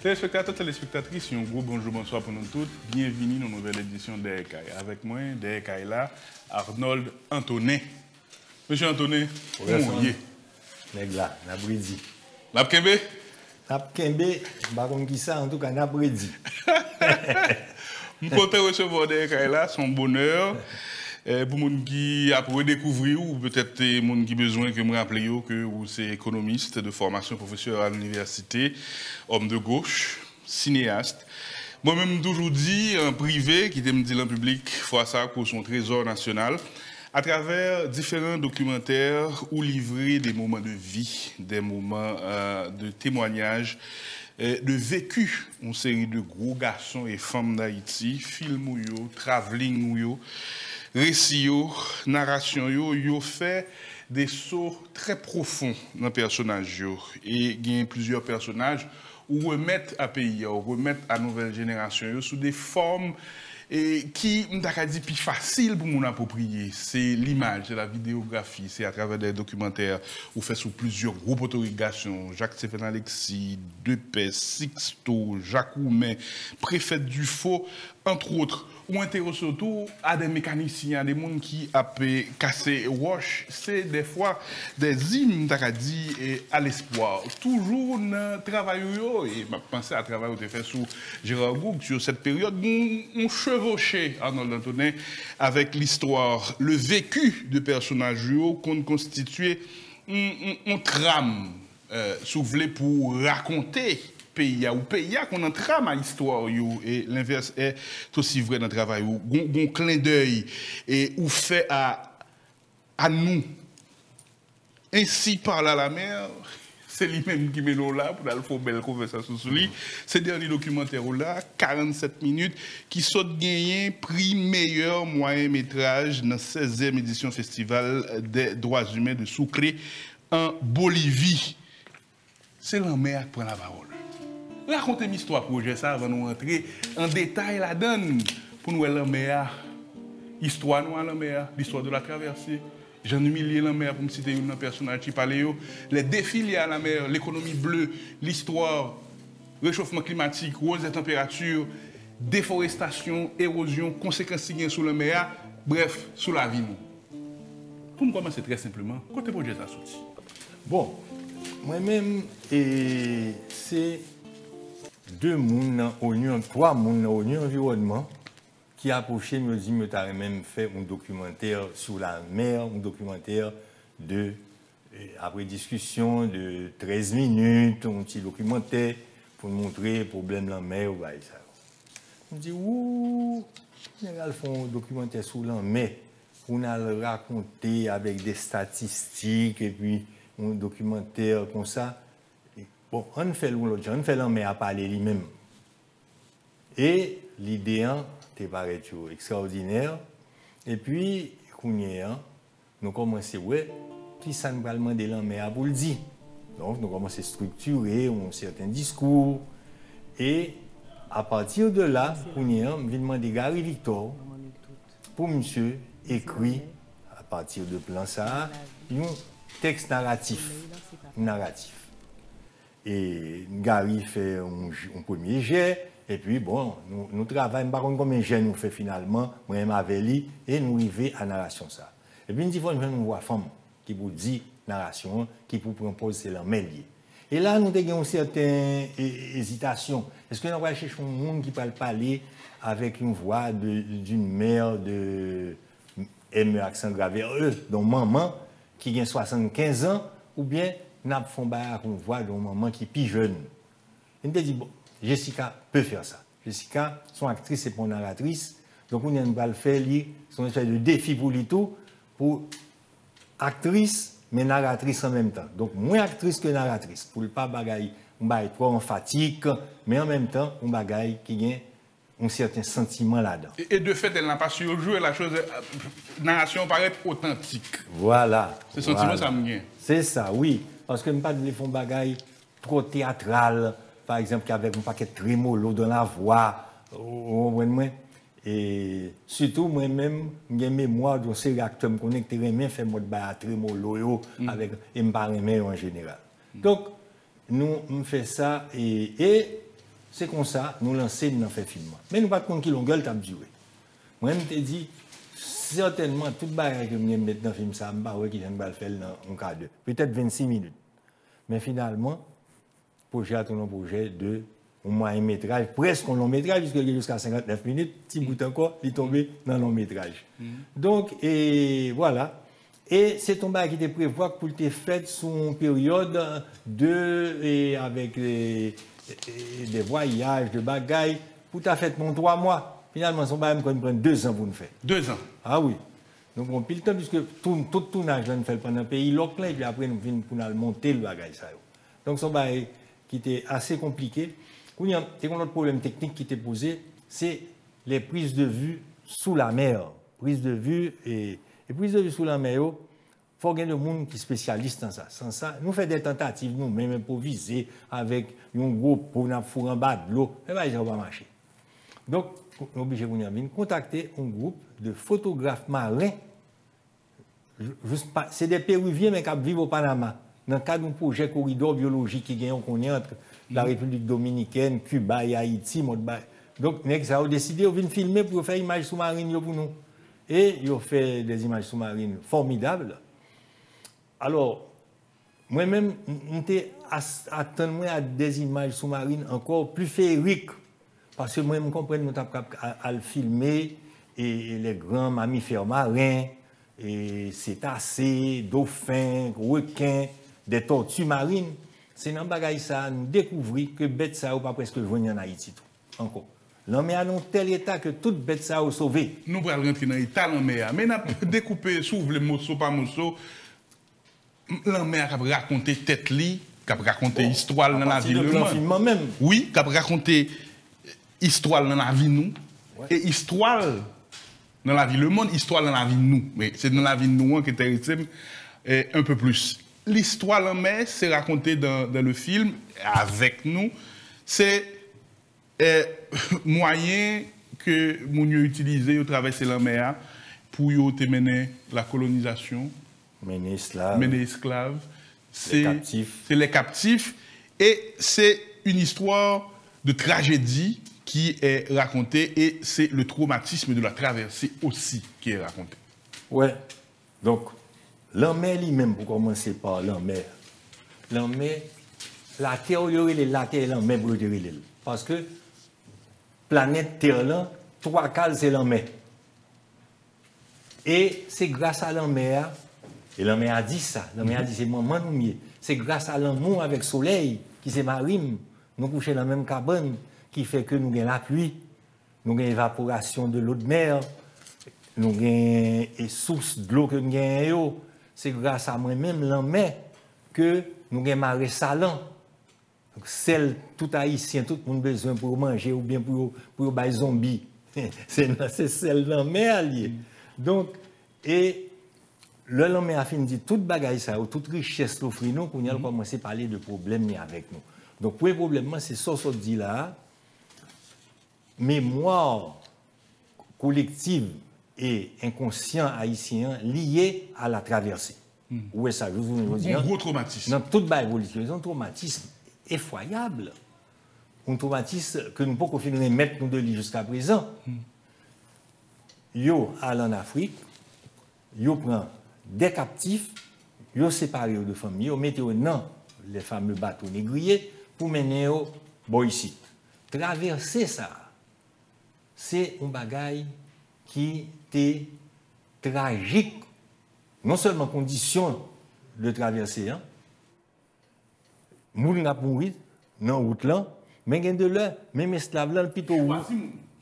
Téléspectateurs, téléspectatrices, un gros bonjour, bonsoir pour nous tous. Bienvenue dans une nouvelle édition d'Ekaï. Avec moi, d'Ekaï là, Arnold Antonin. Monsieur Antonin, comment est-ce? Nègla, Nabredi. Napkembe? Napkembe, baron qui ça, en tout cas, Nabredi. Je suis content de recevoir d'Ekaï là, son bonheur. Pour les gens qui a redécouvrir ou peut-être les gens qui ont besoin que je me rappelle que vous êtes économiste de formation, professeur à l'université, homme de gauche, cinéaste. Moi-même, toujours dit en privé, qui me dit en public, fois ça pour son trésor national, à travers différents documentaires où livrer des moments de vie, des moments de témoignage, de vécu, une série de gros garçons et femmes d'Haïti, films ou yo, travelling ou yo, récits, narration, yo fait des sauts très profonds dans le personnage. Et il y a plusieurs personnages où remettent à pays, ou remettent à nouvelle génération sous des formes qui, on a dit, plus facile pour nous approprier. C'est l'image, c'est la vidéographie, c'est à travers des documentaires où fait sous plusieurs groupes d'autorigation, Jacques-Stéphane Alexis, Depès, Sixto, Jacques Oumet, préfet Dufaux, entre autres. Ou intéresse surtout à des mécaniciens, à des gens qui ont cassé roche. C'est des fois des hymnes à l'espoir. Toujours dans le travail, et je pense à travail que tu fait sous Gérard Goug sur cette période, on chevauchait Arnold Antonin avec l'histoire, le vécu de personnages qu'on constituait une trame soufflée pour raconter pays ou pays qu'on entrame à l'histoire et l'inverse est aussi vrai dans le travail où un clin d'œil et ou fait à nous ainsi parle à la mer. C'est lui-même qui met nous là pour aller faire une belle conversation sur lui. Ces derniers documentaires là, 47 minutes, qui sont gagnés prix meilleur moyen métrage dans la 16e édition Festival des droits humains de Sucre en Bolivie. C'est la mer qui prend la parole. Racontez une histoire projet ça avant de nous rentrer en détail là-dedans pour nous la mer. Histoire nous à la mer, l'histoire de la traversée. Jean-Humilié la mer pour me citer un personnage qui parlait les défis liés à la mer, l'économie bleue, l'histoire, réchauffement climatique, hausse des températures, déforestation, érosion, conséquences sur la mer, bref, sur la vie nous. Pour me commencer très simplement, côté projet ça sorti. Bon, moi-même c'est deux mouns oignons, trois mouns oignons environnement qui approchaient me dit me t'avais même fait un documentaire sur la mer, un documentaire de après discussion de 13 minutes, un petit documentaire pour montrer le problème de la mer ou ça. On dit ouh, ils font un documentaire sur la mer, on a le raconter avec des statistiques et puis un documentaire comme ça. Bon, on fait l'autre, on fait l'homme à parler lui-même. Et l'idée, c'est pareil, extraordinaire. Et puis, nous commençons, ouais, qui ça nous va demander l'homme à pour le dire. Donc, nous commençons à structurer un certain discours. Et à partir de là, je vais demander Gary Victor pour monsieur écrit à partir de plan ça, un texte narratif. Et Gary fait un premier jet, et puis bon, nous travaillons, par contre, combien de jets nous fait finalement, moi-même avec lui, et nous arrivons à la narration ça. Et puis, nous avons voix femme qui vous dit narration, qui vous propose c'est la mêlée. Et là, nous avons une certaine hésitation. Est-ce que nous allons chercher un monde qui peut parler avec une voix d'une mère de M accent grave E, dont maman, qui a 75 ans, ou bien nous avons une voix d'une maman qui est plus jeune. Et nous avons dit, bon, Jessica peut faire ça. Jessica, son actrice et son narratrice, donc on va le faire, c'est une espèce de défi pour lui tout, pour actrice, mais narratrice en même temps. Donc moins actrice que narratrice, pour ne pas bagaille, on va être trop en fatigue, mais en même temps, on bagaille qui a un certain sentiment là-dedans. Et de fait, elle n'a pas su jouer la chose, narration paraît authentique. Voilà. Ce sentiment, ça me vient. C'est ça, oui. Parce que je ne pas de faire bagaille trop théâtral, par exemple, avec un paquet de trémolo dans la voix, et surtout, moi-même, j'ai mémoire d'un série acteur, je connais que je fais moi de trémolo avec un parrain en général. Donc, nous faisons ça et c'est comme ça, nous lancer, nous fait film. Mais nous pas de compte qui longueur t'a duré. Moi, je te dis, certainement, toute bagarre que je mettre dans le film, ça, je ne sais pas qui vient de le faire en cas de. Peut-être 26 minutes. Mais finalement, le projet a un projet de au moyen métrage, presque un long métrage, puisqu'il est jusqu'à 59 minutes, petit bout encore, il est tombé dans le long métrage. Donc, et voilà. Et c'est un bail qui était prévu pour être fait sous une période avec des voyages, de bagailles, pour ta fait mon 3 mois. Finalement, son bail me prend 2 ans pour nous faire. 2 ans. Ah oui. Donc on pile le temps, puisque tout tournage, on fait pendant un pays local, et puis après, nous venons pour monter le bagage. Donc son bail qui était assez compliqué. Il y a un autre problème technique qui était posé, c'est les prises de vue sous la mer. Prise de vue et prises de vue sous la mer, il faut qu'il y ait des gens qui sont spécialistes dans ça. Sans ça, nous faisons des tentatives, nous-mêmes improvisées, avec un groupe pour nous fourrer en bas de l'eau, mais ça ne va pas marcher. Donc, nous sommes obligés de contacter un groupe de photographes marins. C'est des Péruviens, mais qui vivent au Panama, dans le cadre d'un projet corridor biologique qui est entre la République dominicaine, Cuba et Haïti. Donc, nous avons décidé de venir filmer pour faire des images sous-marines pour nous. Et ils ont fait des images sous-marines formidables. Alors, moi-même, j'étais attendu à des images sous-marines encore plus féeriques. Parce que moi, je comprends que nous à le filmer et les grands mammifères marins, et cétacés, dauphins, requins, des tortues marines. C'est dans le bagage ça, nous découvrons que bête ça ou pas presque joigné en Haïti tout. Encore. L'homme est à un tel état que toute bête ça a sauvé. Nous allons rentrer dans l'état l'homme est. Mais nous avons découpé, s'ouvre les morceaux par morceaux. L'homme a raconté tête li, qui a raconté histoire dans la vie de l'homme. Même. Oui, qui a raconté histoire dans la vie nous. Ouais. Et histoire dans la vie le monde, histoire dans la vie nous. Mais c'est dans la vie nous qui est un peu plus. L'histoire en mer, c'est raconté dans le film avec nous. C'est moyen que nous avons utilisé au traverser la mer pour mener la colonisation, mener esclaves, c'est les captifs. Et c'est une histoire de tragédie qui est racontée et c'est le traumatisme de la traversée aussi qui est raconté. Ouais, donc. L'homme lui-même, pour commencer par l'homme, la Terre, la Terre est l'homme pour le parce que planète Terre, là, 3 quarts, c'est l'homme. Et c'est grâce à l'homme, et l'homme a dit ça, l'homme a dit c'est moi, c'est grâce à l'amour avec le soleil, qui c'est marine, nous couchons dans la même cabane, qui fait que nous avons la pluie, nous avons l'évaporation de l'eau de mer, nous avons les sources de l'eau que nous avons. C'est grâce à moi-même, l'homme, que nous avons maré salant. Celle, tout haïtien, tout le monde a besoin pour manger ou bien pour les zombies. C'est celle-là, alliée. Donc, et le l'homme a fini de dire toute bagaille ça, toute richesse l'offre nous, qu'on a commencé à parler de problèmes avec nous. Donc, pour le problème, c'est ça que dit là, mémoire collective et inconscient haïtien lié à la traversée. Où est ça? Je vous dis. Un gros traumatisme. Dans toute baille politique, un traumatisme effroyable. Un traumatisme que nous ne pouvons pas mettre nous de lui jusqu'à présent. Yo allent en Afrique, yo prend des captifs, yo séparé de familles, yo mettez dans les fameux bateaux négriers pour mener au ici. Traverser ça, c'est un bagaille qui était tragique, non seulement condition de traverser, hein, moun n'a pas mouru dans route là, mais gen de là, même esclave là, plutôt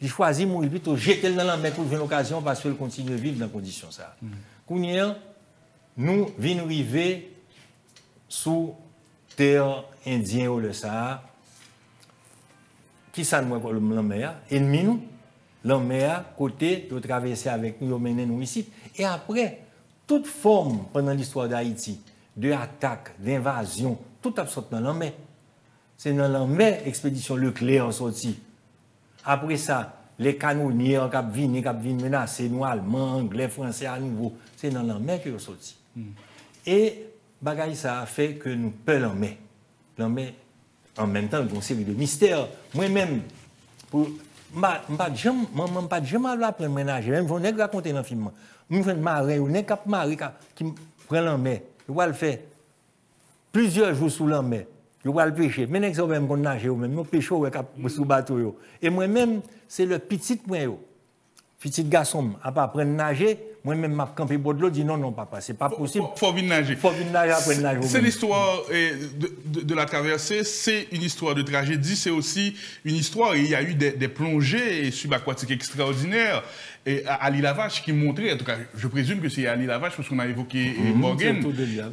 il choisit mourir plutôt jeter dans la mer pour une occasion parce qu'il continue de vivre dans condition ça. Kounya, nous venons arriver sous terre indienne ou le Sahara, qui ça nous la mer, ennemi nous. L'homme à côté de traverser avec nous, mener nous ici. Et après, toute forme pendant l'histoire d'Haïti, d'attaque, d'invasion, tout a sorti dans l'homme. C'est dans l'homme expédition Leclerc sorti. Après ça, les canonniers qui viennent menacer nous, Allemands, Anglais, Français à nouveau. C'est dans l'homme qui sont sortis. Et bagaille ça a fait que nous perdons l'homme. L'homme en même temps, une série de mystères. Moi-même, je ne vais pas jamais apprendre à nager. Même si je raconter dans le film, je fais un marin, un cap marin qui prend la mer. Je vais le faire plusieurs jours sous la mer. Je vais le pêcher. Mais je vais même nager, je pêche sous le bateau. Et moi-même, c'est le petit point. Petit garçon, à pas apprendre à nager, moi-même, je campé au de l'eau, je dis non, papa, c'est pas possible. Faut venir nager. Faut venir nager, apprendre à nager. C'est l'histoire de la traversée, c'est une histoire de tragédie, c'est aussi une histoire, il y a eu des plongées subaquatiques extraordinaires. Et à l'île Lavache qui montrait, en tout cas, je présume que c'est à l'île Lavache parce qu'on a évoqué Morgan,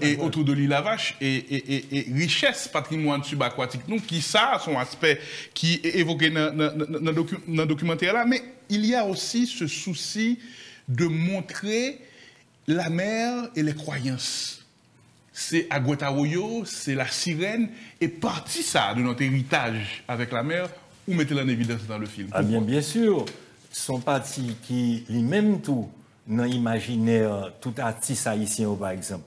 et autour de l'île Lavache, et richesse patrimoine subaquatique, donc qui ça, son aspect qui est évoqué dans le documentaire là, mais il y a aussi ce souci de montrer la mer et les croyances. C'est Agüetaroyo, c'est la sirène, et partie ça de notre héritage avec la mer, ou mettez-la en évidence dans le film. Ah bien sûr. Sont partis qui, lui-même tout, dans l'imaginaire, tout artiste haïtien, par exemple.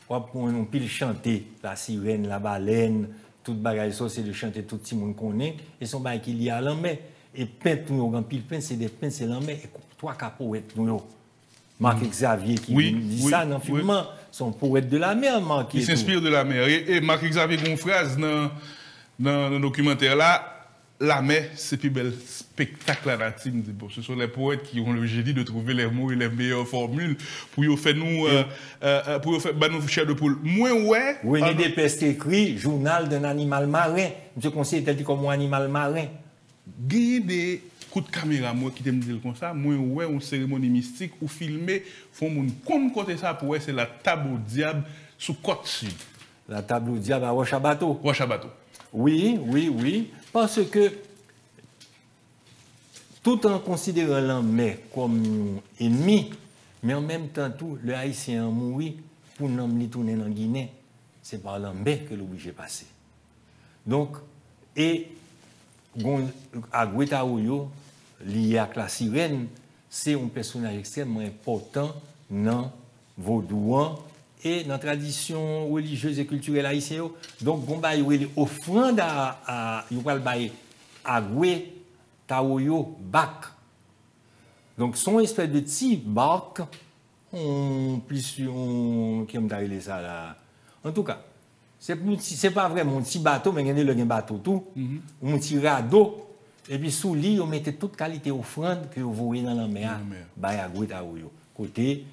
On peut chanter la sirène, la baleine, tout bagage, c'est de chanter tout le monde connaît, et son bagage qu'il y a à l'enmer. Et peintre, nous, grand pile peintre, c'est des peintres, c'est l'enmer. Et trois poètes, nous, Marc Xavier qui dit ça dans le film, sont poètes de la mer, Marc. Il s'inspire de la mer. Et Marc Xavier a une phrase dans le documentaire là. La mer, c'est le plus bel spectacle à la team. Ce sont les poètes qui ont le génie de trouver les mots et les meilleures formules pour faire nous, pour faire nous chair de poule. Moi, ouais. René Despestes écrit Journal d'un animal marin. Je conseille tel comme un animal marin. Il y a des coups de caméra, moi, qui me disent comme ça. Moi, ouais, une cérémonie mystique où filmer, font mon comme côté ça pour c'est la table au diable sous côte sud. La table au diable à Rochabateau. Rochabateau. Oui. Parce que, tout en considérant l'homme comme ennemi, mais en même temps, tout, le Haïtien a mouru pour nous tourner en Guinée, c'est par l'homme que l'obligé de passer. Donc, et Agüetaroyo, lié à la sirène, c'est un personnage extrêmement important dans Vaudouan et dans la tradition religieuse et culturelle haïtienne. Donc, on va y offrande à Agüetaroyo bac. Donc, son espèce de petit bac, qui me ça là. En tout cas, c'est pas vraiment un petit bateau, mais il y a un bateau tout, un petit radeau, et puis sous lui, on mettait toute qualité offrande que vous voyez dans la mer, Agüetaroyo. Côté,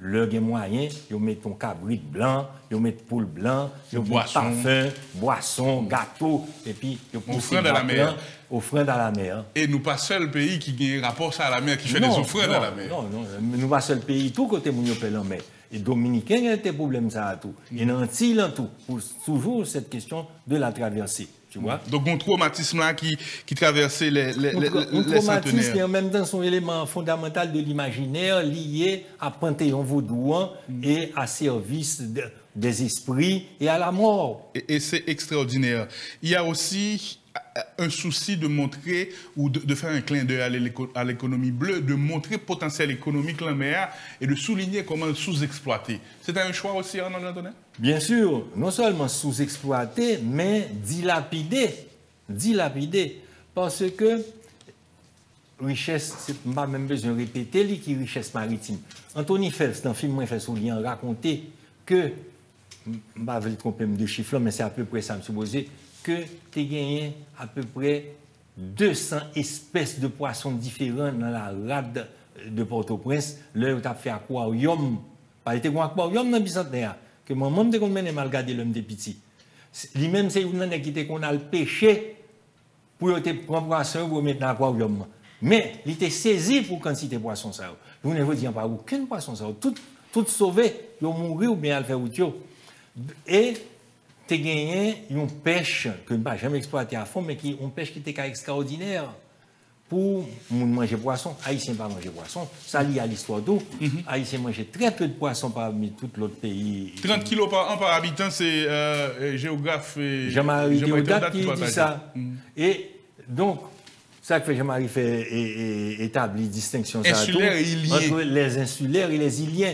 le moyen, ils mettent un cabrit blanc, ils mettent poule blanc, ils mettent parfum, boisson, gâteau, et puis ils offrande à la mer. Offrande à la mer. Et nous pas seul pays qui a rapport à la mer, qui fait des offrandes à la mer. Non, nous pas seul pays, tout côté où nous la mer. Et Dominicains, il y a des problèmes ça à tout. Et dans Antilles, en tout, pour toujours cette question de la traversée. Tu vois? Donc, un traumatisme là qui traversait les traumatisme et en même temps son élément fondamental de l'imaginaire lié à Panthéon vaudouan et à service des esprits et à la mort. Et c'est extraordinaire. Il y a aussi un souci de montrer ou de faire un clin d'œil à l'économie bleue, de montrer le potentiel économique de la mer et de souligner comment le sous-exploiter. C'était un choix aussi, Arnaud Antonin? Bien sûr, non seulement sous-exploiter, mais dilapider. Parce que richesse, c'est pas même besoin de répéter, qui richesse maritime. Anthony Phelps, dans le film Moi, fait souligner, raconté que, je ne vais pas tromper de chiffres, mais c'est à peu près ça, me supposer, que tu as gagné à peu près 200 espèces de poissons différents dans la rade de Port-au-Prince, là où tu as fait aquarium. Pas été un aquarium dans le bicentenaire, que moi-même, je me mal garder l'homme des petits. Lui-même, c'est une qui était qu'on a le pêché pour te prendre poisson pour mettre dans l'aquarium. Mais il était saisi pour quantité de poissons. Je ne vous dis pas aucun poisson. Tout sauvé, ils ont mouru ou bien à le faire autre. Et tu as gagné une pêche que je n'ai jamais exploitée à fond, mais une pêche qui était extraordinaire pour manger poisson. Haïtiens pas manger poisson. Ça lié à l'histoire d'eau. Haïtiens mangeaient très peu de poisson parmi tout l'autre pays. 30 kilos par habitant, c'est géographe. Jean-Marie Deodat qui dit ça. Et donc, ça que Jean-Marie fait établit distinction insulaire et ilien. Entre les insulaires et les iliens.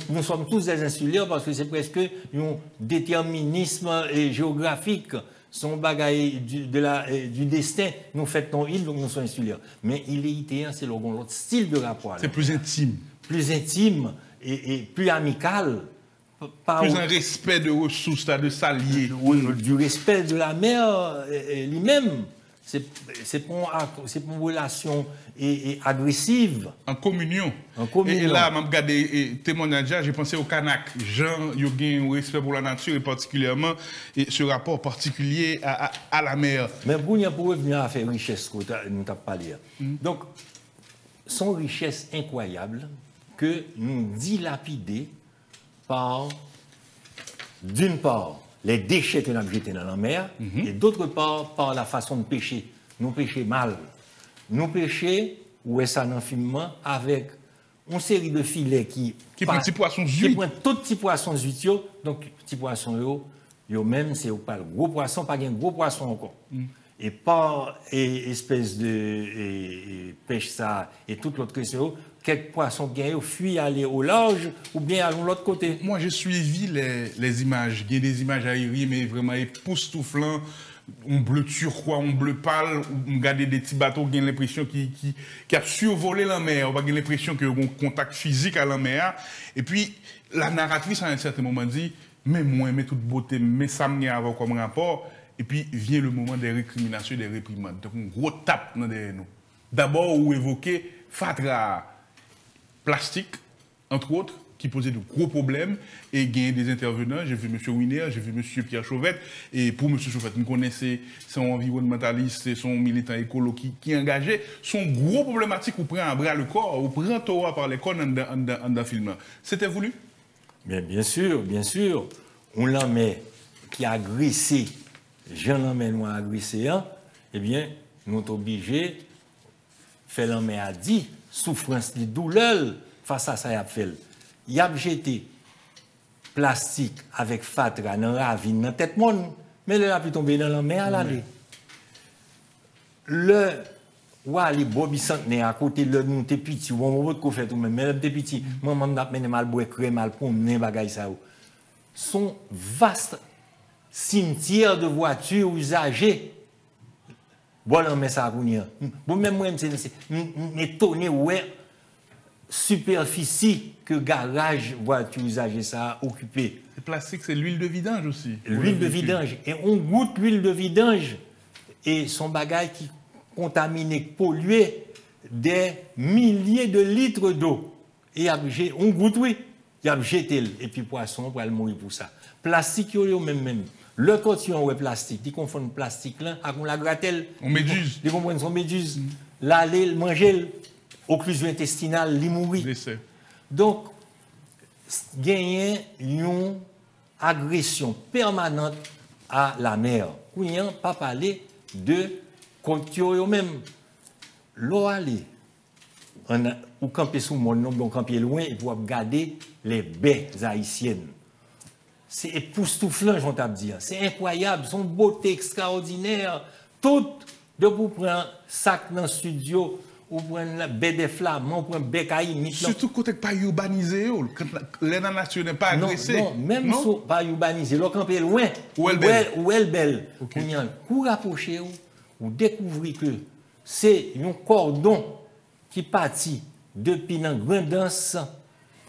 Nous sommes tous des insulaires parce que c'est presque un déterminisme géographique son bagage du destin, nous faisons île, donc nous sommes insulaires. Mais il est italien, c'est l'autre style de rapport. C'est plus intime. Plus intime et plus amical. Plus un respect de ressources, de saliers. Du respect de la mer lui-même. C'est pour une relation agressive. En communion. En communion. Et là, je regarde témoignage, j'ai pensé au Kanak. Jean, il y a un respect pour la nature et particulièrement ce rapport particulier à la mer. Mais pour revenir à faire richesse que nous avons parlé. Donc, son richesse incroyable que nous dilapidons par, d'une part, les déchets que nous avons jetés dans la mer, et d'autre part, par la façon de pêcher. Nous pêchons mal. Nous pêchons, ou est-ce un infiniment, avec une série de filets qui prennent petits poissons zuites. Qui prennent tout petits poissons zuites. Donc, petits poissons, yo même, c'est pas le gros poisson, pas un gros poisson encore. Et par espèce de pêche ça et toute l'autre question, quelques poissons gagnent fuient aller au large ou bien à l'autre côté. Moi, j'ai suivi les images. Il y a des images aériennes, mais vraiment époustouflantes. Un bleu turquois, un bleu pâle. On regarde des petits bateaux qui ont l'impression qui a survolé la mer. On a l'impression qu'il y a un contact physique à la mer. Et puis, la narratrice, à un certain moment, dit mais moi, mais toute beauté, mais ça me avoir comme rapport. Et puis vient le moment des récriminations, des réprimandes. Donc, un gros tape derrière nous. D'abord, vous évoquez Fatra plastique, entre autres, qui posait de gros problèmes. Et il y a des intervenants. J'ai vu M. Winer, j'ai vu M. Pierre Chauvette. Et pour M. Chauvette, nous connaissons son environnementaliste et son militant écolo qui est engagé. Son gros problématique, vous prenez un bras le corps, vous prenez Torah par les corps dans le film. C'était voulu? Bien sûr, bien sûr. On l'en met qui a agressé. Jean l'emmène à agresser, eh bien, nous sommes obligés de faire l'emmène à dire, souffrance, de douleur, face à ça, il a fait. Il a jeté plastique avec fatra dans la ravine, dans la tête monde, mais il a pu tomber dans la mer à l'aller. Le Wally Bobby Centenaire à côté de nous, t'es petit, on va te faire tout même, mais t'es petit, maman n'a pas mal boire crème, mal pour mener bagaille ça. Son vaste cimetière de voitures usagées. Voilà, mais ça a bon, même moi, c'est étonné, ouais, superficie que garage voiture usagée ça a occupé. Le plastique, c'est l'huile de vidange aussi. L'huile de vidange. Et on goûte l'huile de vidange et son bagage qui contaminé, pollué des milliers de litres d'eau. Et on goûte, oui. Il a jeté et puis poisson pour aller mourir pour ça. Plastique, il y a même. Le cotillon est plastique. Ils confondent plastique là avec la gratelle. On méduse. Ils comprennent son méduse. L'aller, manger, occlusion intestinale, il mourit. Donc, gagner une agression permanente à la mer. On n'a pas parlé de cotillon même. L'eau aller. Ou camper sous mon nom, donc camper loin et pour regarder les baies haïtiennes. C'est époustouflant, j'en t'ai dit. C'est incroyable, son beauté extraordinaire. Tout, de vous prendre un sac dans le studio, ou prendre la baie des flamands, ou prendre baie caïmique. Surtout quand tu n'es pas urbanisé, quand les nations n'est pas agressée. Non, même si pas urbanisé, le camper loin, ou elle belle. Pour rapprocher, vous découvrez que c'est un cordon qui partit depuis la Grandance,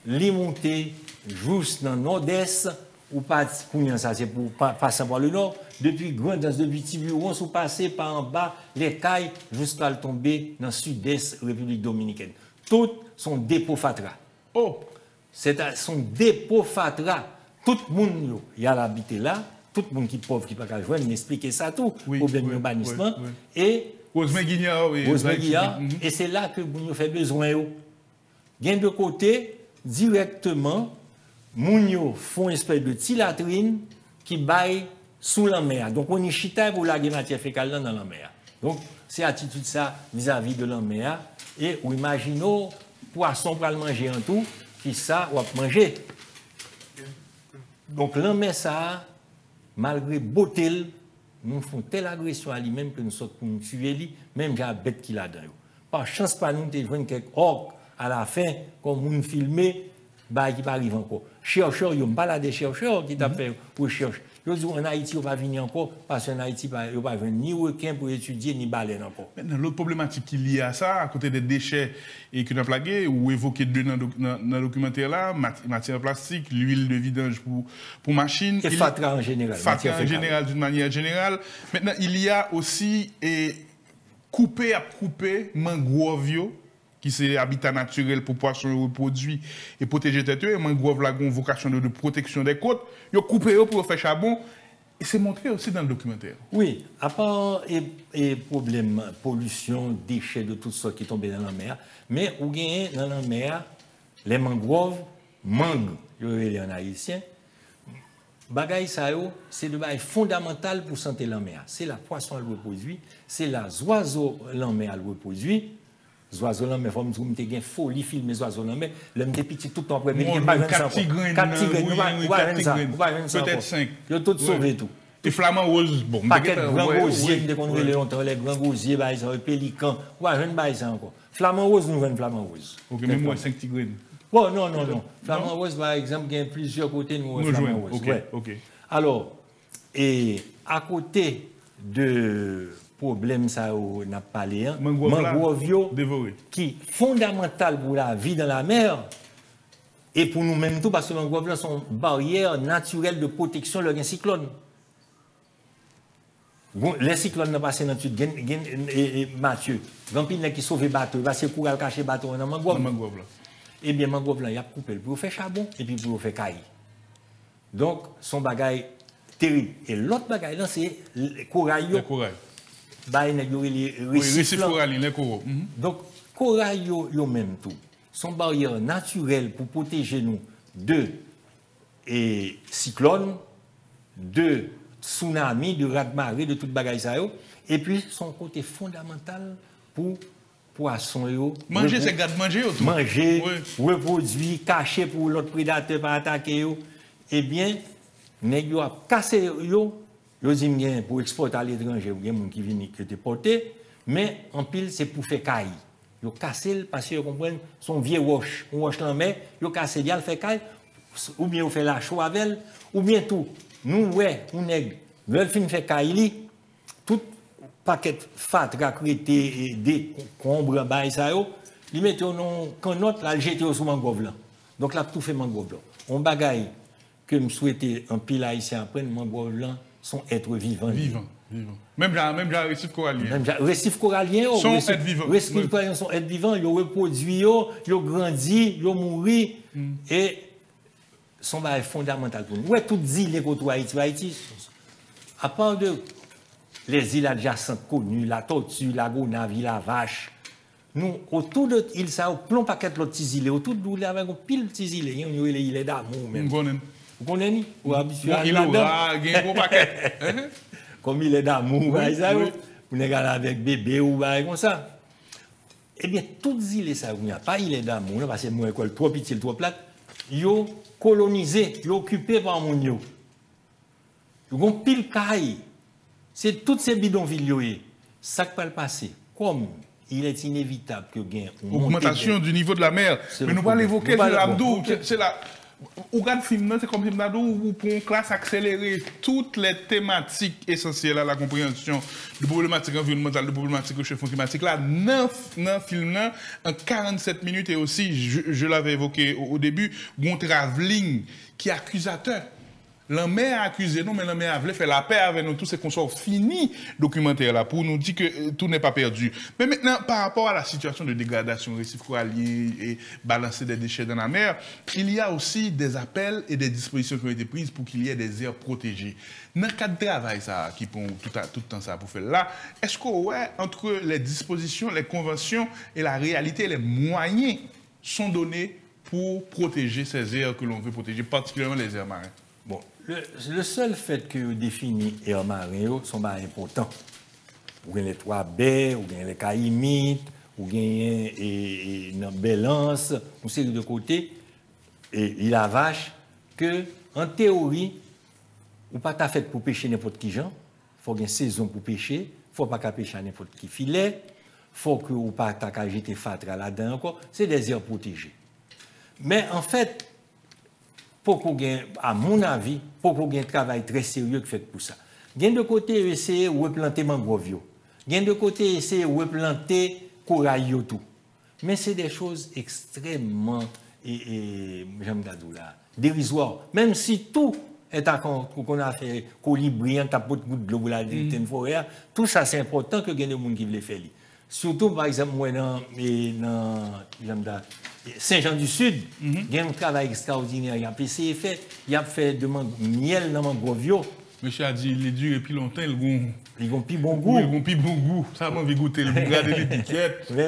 l'immonté, juste dans le nord-est, ou parti, ça c'est pour passer par le nord, depuis Grandance, depuis Tiburon, ou passer par en bas, les cailles, jusqu'à tomber dans le sud-est, République dominicaine. Tout son dépôt fatra. Oh! C'est son dépôt fatra. Tout le monde, il y a l'habité là, tout le monde qui est pauvre, qui ne peut pas jouer, m'expliquer ça tout, problème d'urbanisme. Et et c'est là que vous fait besoin. Gain de côté, directement, Mounio font une espèce de petite latrine qui baille sous la mer. Donc, on y chita pour laguer matière fécale dans la mer. Donc, c'est attitude ça vis-à-vis de la mer. Et ou imaginons, poisson pour le manger en tout, qui ça, va manger. Donc, la mer, ça, malgré beauté, nous faisons telle agression à lui-même que nous sommes pour nous tuer lui, même j'ai la bête qui l'a dedans. Par chance, pas nous, nous avons quelques orques à la fin, comme nous filmer, bah, qui pas arrive encore. chercheurs, ils pas là des chercheurs qui t'a fait recherche. Ils disent en Haïti, on va venir encore parce qu'en Haïti, il n'y a ni requin pour étudier, ni baleine encore. Maintenant, l'autre problématique qui est liée à ça, à côté des déchets et que nous avons plagué, ou évoqué dans le documentaire là, matière plastique, l'huile de vidange pour machines. Et fatra en général. Fatra en général, d'une manière générale. Maintenant, il y a aussi couper mangrove, qui c'est habitat naturel pour poissons reproduits et protéger tête. Et mangrove là, une vocation de protection des côtes. Ils ont coupé pour faire charbon. Et c'est montré aussi dans le documentaire. Oui, à part les problèmes, pollution, déchets de toutes sortes qui tombent dans la mer, mais où gagne dans la mer, les mangroves, mangue, en haïtien, bagay ça yo, c'est de bagay fondamental pour santé la mer. C'est la poisson elle reproduit, c'est la oiseau la mer elle reproduit. Les oiseaux là, mais faut me dire folie filmer les oiseaux là, mais l'homme était petit tout le temps après, mais il pas 4 petits grains, peut-être 5. Ils ont tout sauvé tout. Et flamand rose, bon, paquet de grands gosiers, dès qu'on les longtemps, les grands gosiers, les pélicans, ouais, je ne sais pas encore. Flamand rose, nous vendons flamand rose. Ok, mais moi 5 petits grains. Bon, non. Flamand rose, par exemple, il y a plusieurs côtés de nous flamand rose. Ok. Alors, et à côté de problème ça on a parlé mangrove qui fondamental pour la vie dans la mer et pour nous mêmes tout parce que mangrove sont barrières naturelles de protection lors d'un cyclone. Les cyclones n'ont passé dans le sud, Mathieu, grand pile qui sauve bateau, parce que pour cacher bateau dans mangrove. Eh bien mangrove là, il a coupé pour faire charbon et puis pour faire caille. Donc son bagage terrible. Et l'autre bagage là c'est les corail. Les récifs coralliens, les coraux. Donc, corail, yo même tout, sont barrières naturelles pour protéger nous de cyclones, de tsunamis, de raz-de-marée, de toute bagaille ça. Et puis, son côté fondamental pour poissons. Manger, c'est garde manger. Manger, reproduire, cacher pour l'autre prédateur pas attaquer. Eh bien, nous avons cassé. Yo dit bien pour exporter à l'étranger, il y a des gens qui viennent qui te porter, mais en pile c'est pour faire caille. Yo cassé parce que vous comprenez son vieux wash, on wash la mer, yo cassé il fait caille ou bien on fait la chou avec elle ou bien tout. Nous ouais, on nèg, veulent fin faire caille li, tout paquet fatra crété des combres bail ça yo, li mette non canot là jeter sur mangrove là. Donc là tout fait mangrove là. On bagaille que me souhaiter un pile haïtien après mangrove là sont êtres vivants. Vivants. Même dans récif corallien. Même récif corallien sont êtres vivants. Récif corallien sont êtres vivants, ils reproduisent, ils grandissent, ils mourent et sont fondamentaux pour nous. Ouais, toutes les îles côtoient Haïti, à part de les îles adjacentes connues, la Tortue, la Gonavie, la Vache, nous, autour de l'île, ça, plomb paquet de l'autre île, autour de l'île, avec un pile de petites îles, il y a les îles d'amour même. Vous connaissez? Vous habituez à la paquet. Comme il est d'amour, vous n'êtes pas avec bébé ou comme ça. Eh bien, toutes les îles, ça, il n'y a pas il est d'amour, parce que moi, école trop petit, trop plate, ils ont colonisé, ils ont occupé par mon yo. Ils ont pile caille. C'est toutes ces bidonvilles, ça qui peut le passer. Comme il est inévitable que gagne une augmentation du niveau de la mer. Mais nous allons l'évoquer, c'est la. Ou regarde film, c'est comme si nous pour une classe accélérer toutes les thématiques essentielles à la compréhension de problématiques environnementales, de problématiques de réchauffement climatique. Là, 9 films là, en 47 minutes et aussi, je l'avais évoqué au début, un travelling qui est accusateur. L'homme a accusé nous, mais l'homme a voulu faire la paix avec nous tous, c'est qu'on soit fini documentaire là pour nous dire que tout n'est pas perdu. Mais maintenant, par rapport à la situation de dégradation récif corallien et balancer des déchets dans la mer, il y a aussi des appels et des dispositions qui ont été prises pour qu'il y ait des aires protégées. Dans le cadre de travail ça, qui prend tout le temps ça pour faire là, est-ce que ouais, entre les dispositions, les conventions et la réalité, les moyens sont donnés pour protéger ces aires que l'on veut protéger, particulièrement les aires marines? Bon, le seul fait que vous définissez les aires marines sont importants. Vous avez les 3 baies, vous avez les caïmites, vous avez une balance, une série de côtés, et il a vache que, en théorie, vous n'avez pas fait pour pêcher n'importe qui gens, il faut une saison pour pêcher, il ne faut pas pêcher à n'importe qui filet, il faut que vous n'ayez pas jeter fatra là-dedans encore, c'est des aires protégées. Mais en fait, pour qu'on gagne, à mon avis, pour qu'on gagne un travail très sérieux qui fait pour ça. Gagne de côté essayer de replanter mangrove. Gagne de côté essayer de replanter corail tout. Mais c'est des choses extrêmement, j'aime dire là, dérisoires. Même si tout est à qu'on a fait colibri, un tapot de goutte de l'eau, la forêt, tout ça c'est important que gagne des gens qui veulent faire. Surtout, par exemple, moi, dans Saint-Jean-du-Sud, il y a un travail extraordinaire. Il a essayé de faire, il a fait de miel dans mangrove. Monsieur a dit, il est dur et puis longtemps, ils ont plus bon goût. Ils ont plus bon goût. Ça m'a envie de goûter. Regardez l'étiquette. Oui.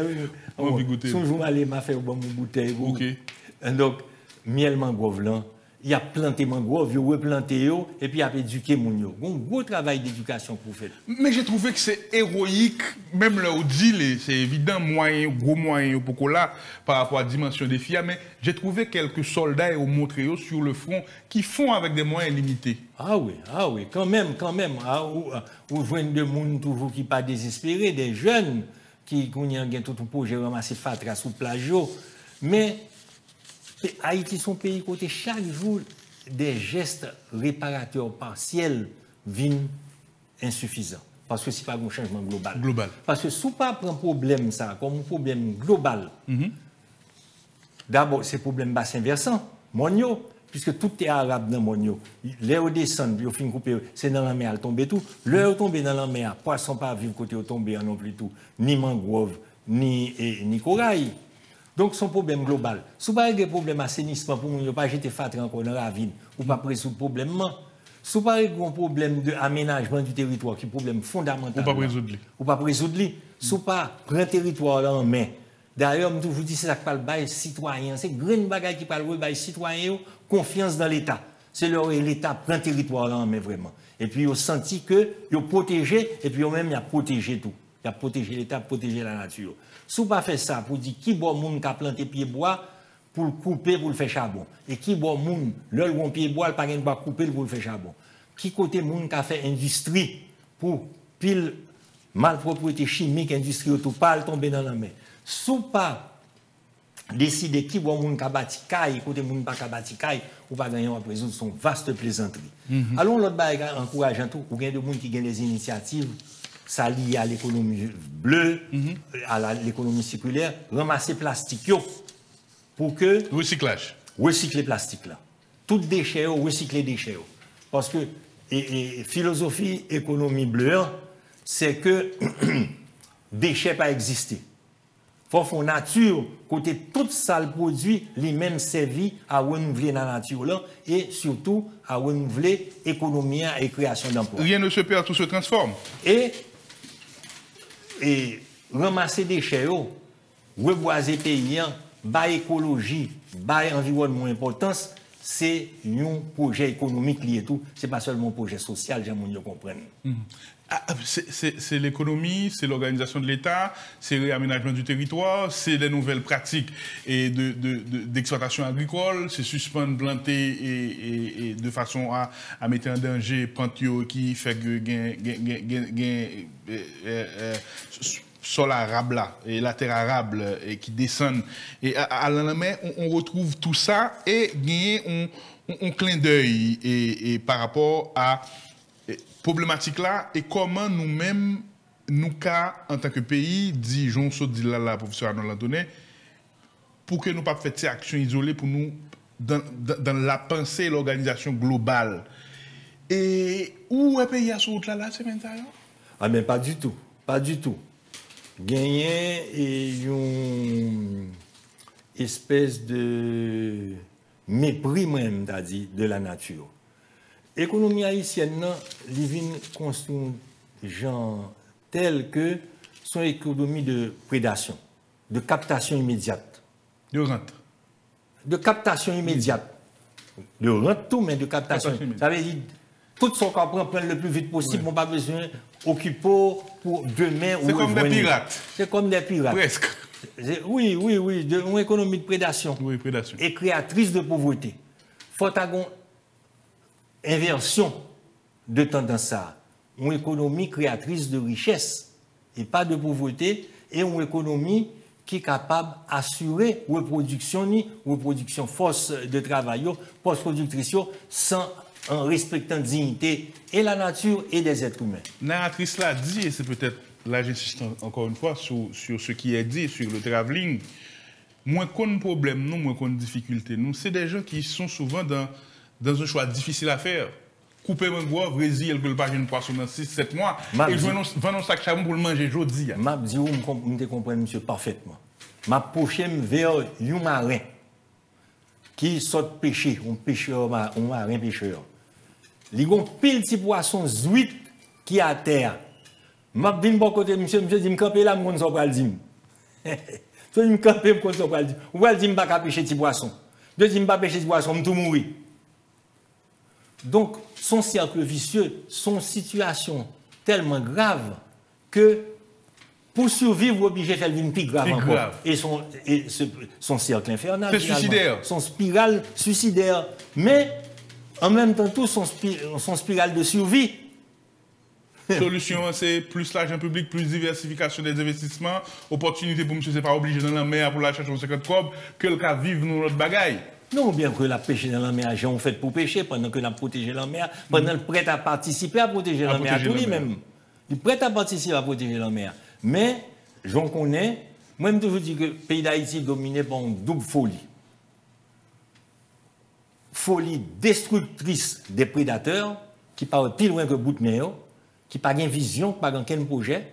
Envie de goûter. Toujours aller m'a fait bon bouteille. OK. Donc, miel mangrove là. Il a planté mangrove, il a replanté, et puis il a éduqué mon yo. Un gros travail d'éducation pour faire. Mais j'ai trouvé que c'est héroïque, même là où dit, c'est évident, gros moyen pour là, par rapport à la dimension des filles, mais j'ai trouvé quelques soldats ont montré sur le front qui font avec des moyens limités. Ah oui, quand même. Vous voyez des gens toujours qui pas désespérés, des jeunes qui ont tout un projet ramassé fatra sous plagio, mais Haïti, son pays, côté chaque jour, des gestes réparateurs partiels viennent insuffisants. Parce que ce n'est pas un changement global. Parce que si on prend un problème ça, comme un problème global, d'abord, c'est un problème bassin versant, monio, puisque tout est arabe dans monio. L'air descend, puis au fin coupé, c'est dans la mer, elle tombe tout. L'air tombe dans la mer, poisson pas vivre côté au tomber non plus tout, ni mangrove, ni corail. Donc, c'est un problème global. Si vous avez des problèmes d'assainissement pour ne pas jeter fatra encore dans la ville, ou pas résoudre le problème, si vous avez un problème d'aménagement du territoire, qui est un problème fondamental, ou pas résoudre. Si vous pas prendre le territoire là en main, d'ailleurs, je vous dis, c'est ça que parle les citoyens, c'est une grande bagaille qui parle les citoyens, confiance dans l'État. C'est là où l'État prend le territoire là en main vraiment. Et puis, ils ont senti que ils ont protégé, et puis eux-mêmes, ils ont protégé tout. Ils ont protégé l'État, protégé la nature. Si vous pas fait ça, pour dire qui boit moun qui a planté pied bois pour le couper, pour le faire charbon. Et qui boit moun, le pied bois, le pas pas couper pour le faire charbon. Qui côté moun qui a fait industrie pour pile malpropreté chimique, industrie tout pas tomber dans la main. Si vous pas décider qui boit moun qui a bâti caille, côté moun pas bâti caille, ou pas gagner à résoudre son vaste plaisanterie. Alors l'autre bagarre encourageant tout, ou gagne de moun qui gagne des initiatives. Ça lié à l'économie bleue, à l'économie circulaire, ramasser plastique pour que... Recyclage. Recycler plastique là. Tout déchet, recycler déchets. Parce que philosophie économie bleue, c'est que déchets pas exister. Faut faire nature, côté tout ça le produit, lui-même servi à renouveler la nature là, et surtout à renouveler l'économie et création d'emplois. Rien ne se perd, tout se transforme. Et ramasser des déchets, reboiser pays, bas écologie, bas environnement importance, c'est un projet économique lié tout. Ce n'est pas seulement un projet social, j'aimerais comprendre. C'est l'économie, c'est l'organisation de l'État, c'est le réaménagement du territoire, c'est les nouvelles pratiques d'exploitation agricole, c'est suspendre, planter et de façon à mettre en danger pantio qui fait que sol arable là, et la terre arable et qui descendent. Et à la main, on retrouve tout ça et un clin d'œil et par rapport à problématique là et comment nous-mêmes, nous, en tant que pays, disons, dit là, professeur Arnaud Landonnet, pour que nous ne fassions pas ces actions isolées pour nous, dans la pensée et l'organisation globale. Et où est le pays à ce route-là, c'est maintenant? Ah, mais pas du tout. Pas du tout. Gagner une espèce de mépris, même, de la nature. L'économie haïtienne, elle vient construire des gens tels que son économie de prédation, de captation immédiate. De rente. De captation immédiate. De rente tout, mais de captation immédiate. Ça veut dire, tout ce qu'on prend le plus vite possible, on n'a pas besoin d'occuper pour demain ou c'est comme des pirates. C'est comme des pirates. Presque. Oui, une économie de prédation. Oui, prédation. Et créatrice de pauvreté. Faut avoir inversion de tendance à une économie créatrice de richesse et pas de pauvreté, et une économie qui est capable d'assurer reproduction force de travail, post-productrice, en respectant la dignité et la nature et des êtres humains. Narratrice l'a dit, et c'est peut-être, là j'insiste encore une fois sur ce qui est dit, sur le travelling, moins qu'on problème, nous, moins qu'on difficulté, nous, c'est des gens qui sont souvent dans un choix difficile à faire. Couper un bois, Brésil, que le pas une poisson dans 6-7 mois, et vendre un sac charbon pour le manger aujourd'hui. Je dis, vous comprenez, monsieur, parfaitement. Je m'approche vers un marin qui sort pêcher, un marin pêcheur. Il y a un pile de poissons zuit qui est à terre. Je viens de côté, monsieur dit, je me campe là, je ne sais pas le dire. Je me campe, je ne sais pas le dire. Ou je dis, je ne vais pas pêcher de poissons. Je dis, je ne vais pas pêcher de poissons, je vais tout mourir. Donc, son cercle vicieux, son situation tellement grave que pour survivre, obligé de faire une plus grave encore. Et son cercle infernal. C'est suicidaire. Son spirale suicidaire. Mais, en même temps, tout son spirale de survie. Solution, c'est plus l'argent public, plus diversification des investissements, opportunité pour monsieur, c'est pas obligé dans la mer pour la chercher 50 cobs, que le cas vive dans notre bagaille. Non, bien que la pêche dans la mer, on fait pour pêcher, pendant que la protéger la mer, pendant le prêt à participer à protéger la mer, tout lui-même. Il prêt à participer à protéger la mer. Mais, j'en connais, moi, je toujours dis que le pays d'Haïti est dominé par une double folie. Folie destructrice des prédateurs, qui parlent plus loin que bout de mer, qui n'ont pas de vision, pas aucun projet,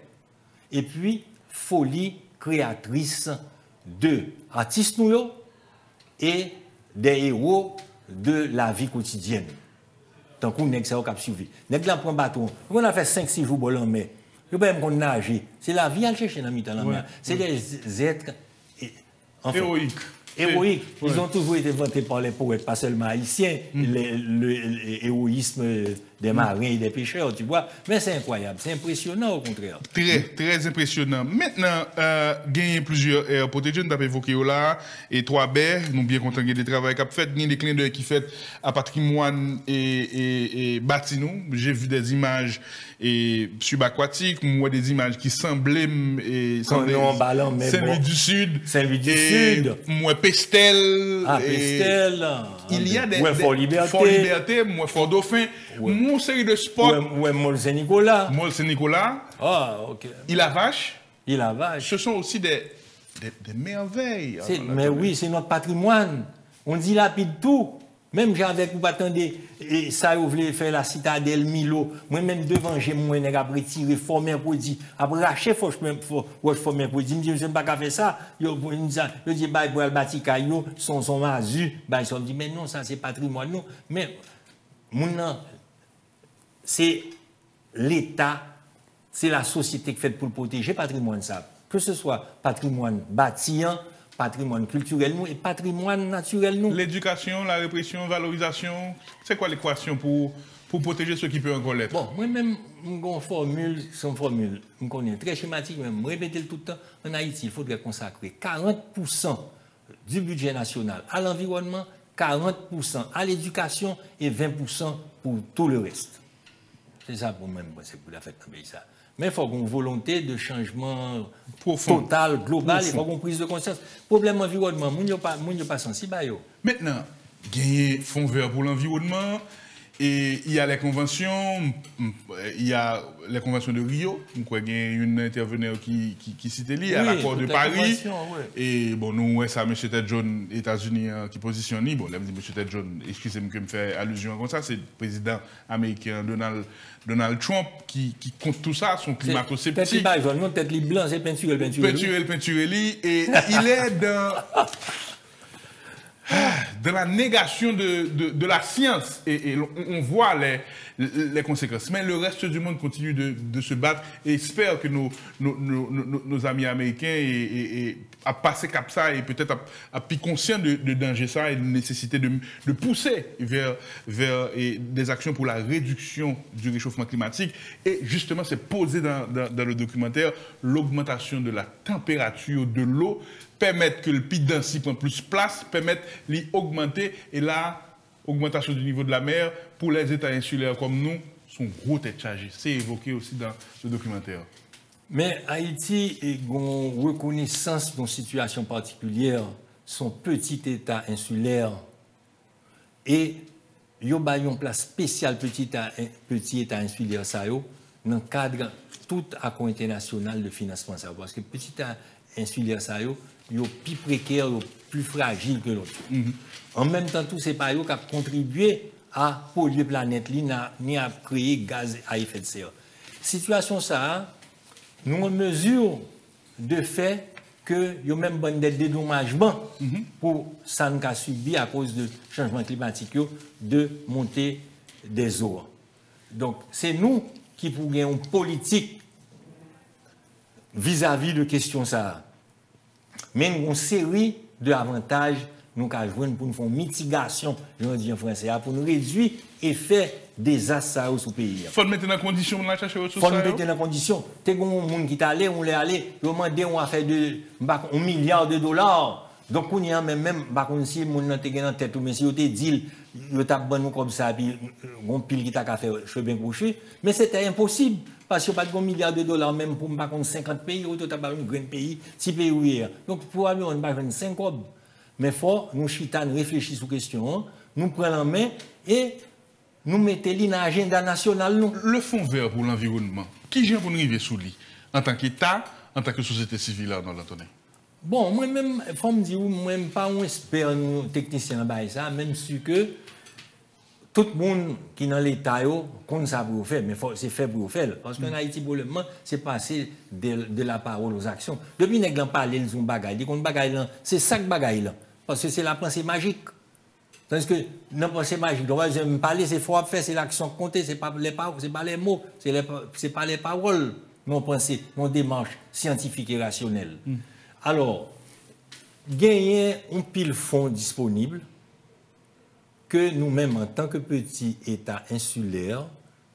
et puis folie créatrice de artistes et des héros de la vie quotidienne. Tant qu'on n'est pas capable de survivre. N'est pas un bâton. On a fait 5-6 jours dans la mer. Je ne sais pas nager. C'est la vie à chercher dans la mer. C'est des êtres héroïques. Héroïques. Ils ont toujours été vantés par les poètes, pas seulement haïtiens, l'héroïsme des marins et des pêcheurs, tu vois. Mais c'est incroyable, c'est impressionnant au contraire. Très, très impressionnant. Maintenant, gagner plusieurs aires protégées, nous avons évoqué là, et 3 baies, nous bien contents de travail qu'a fait, il y a des clins d'œil qui fait à patrimoine et bâtiment. J'ai vu des images subaquatiques, moi des images qui semblaient Saint-Louis du Sud. Saint-Louis du Sud. Moi Pestel. Ah, Pestel. Il y a des Fort Liberté, moi Fort Dauphin. Mon série de sports. Ouais, Mol Saint-Nicolas. Mol Saint-Nicolas. Ah, ok. Il a vache. Il a vache. Ce sont aussi des merveilles. Mais oui, c'est notre patrimoine. On dit lapide tout. Même j'avais vous attendez, et ça, vous voulez faire la citadelle Milo. Moi-même devant, j'ai mon nègre après tirer, fort mercredi. Après racher, fort mercredi. Je me dis, je ne peux pas faire ça. Je dis, bah, pour le bâti caillou, son mazu. Bah, ils me dit, mais non, ça, c'est patrimoine. Non. Mais, c'est l'État, c'est la société qui fait pour le protéger, patrimoine ça. Que ce soit patrimoine bâtiment, patrimoine culturel nous et patrimoine naturel nous. L'éducation, la répression, valorisation, c'est quoi l'équation pour protéger ceux qui peuvent encore l'être? Bon, moi-même, une formule, son formule, je connais très schématique, même, répéter tout le temps, en Haïti, il faudrait consacrer 40% du budget national à l'environnement, 40% à l'éducation et 20% pour tout le reste. C'est ça pour moi, c'est pour la fête comme ça. Mais il faut qu'on ait une volonté de changement total, global, il faut qu'on ait une prise de conscience. Problème environnement, nous ne pas sensibles à eux. Maintenant, il y a fonds vert pour l'environnement, et il y a les conventions, de Rio, il y a une intervenante qui citait il y a l'accord de Paris. Et bon, nous, ça, M. Ted John, États-Unis, qui positionne, bon, là, M. Ted John, excusez-moi que me fait allusion comme ça, c'est le président américain Donald Trump qui compte tout ça, son climato-sceptique. Tête li blanc, c'est peinture. Et il est dans la négation de la science. Et on voit les conséquences. Mais le reste du monde continue de se battre et espère que nos amis américains a passé cap ça et peut-être a pris conscience de danger ça et de nécessité de pousser vers des actions pour la réduction du réchauffement climatique. Et justement, c'est posé dans le documentaire l'augmentation de la température de l'eau permettre que le pic densité prenne plus place, permettre d'augmenter et là, augmentation du niveau de la mer pour les États insulaires comme nous sont gros tête chargée. C'est évoqué aussi dans ce documentaire. Mais Haïti a une reconnaissance d'une situation particulière, son petit État insulaire, et il y a une place spéciale petit État insulaire dans le cadre tout accord international de financement. Parce que petit État insulaire, il est plus précaire, plus fragile que l'autre. En même temps, tous ces pays qui ont contribué à polluer la planète, ni à créer gaz à effet de serre. Situation ça, nous avons mesure de fait que y a même une des dédommagements pour ça nous a subi à cause de changement climatique, de montée des eaux. Donc, c'est nous qui pourrions une politique vis-à-vis de questions ça. Mais nous avons une série d'avantages nous avons pour nous faire une mitigation, je dis en français, pour nous réduire l'effet des assaillants sur le pays. Il faut mettre dans condition de chercher autre chose. Il faut mettre dans condition. Tu as des gens qui sont allés, on est allé, ils ont demandé on a fait $1 milliard. Donc, on y a même, si on a en tête, mais si on te dit, on t'a bon comme ça, puis on pile qui t'a fait, je suis bien couché. Mais c'était impossible, parce qu'il n'y a pas de $1 milliard, même pour 50 pays, ou tu as pas un grand pays, 6 pays où il y a. Donc, pour aller, on va 5 cobs. Mais il faut, nous, chitane, réfléchir sur la question, nous prenons en main et nous mettons dans l'agenda national. Le fonds vert pour l'environnement, qui vient pour nous arriver sous lui, en tant qu'État, en tant que société civile, dans l'Antonin? Bon, moi-même, il faut me dire, moi-même, pas un expert, nous, technicien, ça, même si que tout le monde qui est dans l'État, compte ça pour faire, mais c'est fait pour faire. Parce qu'en Haïti, pour le moment, c'est passé de la parole aux actions. Depuis que nous parlons de son bagage, c'est ça que bagage là. Parce que c'est la pensée magique. Tandis que la pensée magique, on va me parler, c'est fort à faire, c'est l'action comptée, c'est pas les mots, c'est pas les paroles, nos pensées, nos démarches scientifiques et rationnelles. Alors, gagner un pile fonds disponible que nous-mêmes, en tant que petit État insulaire,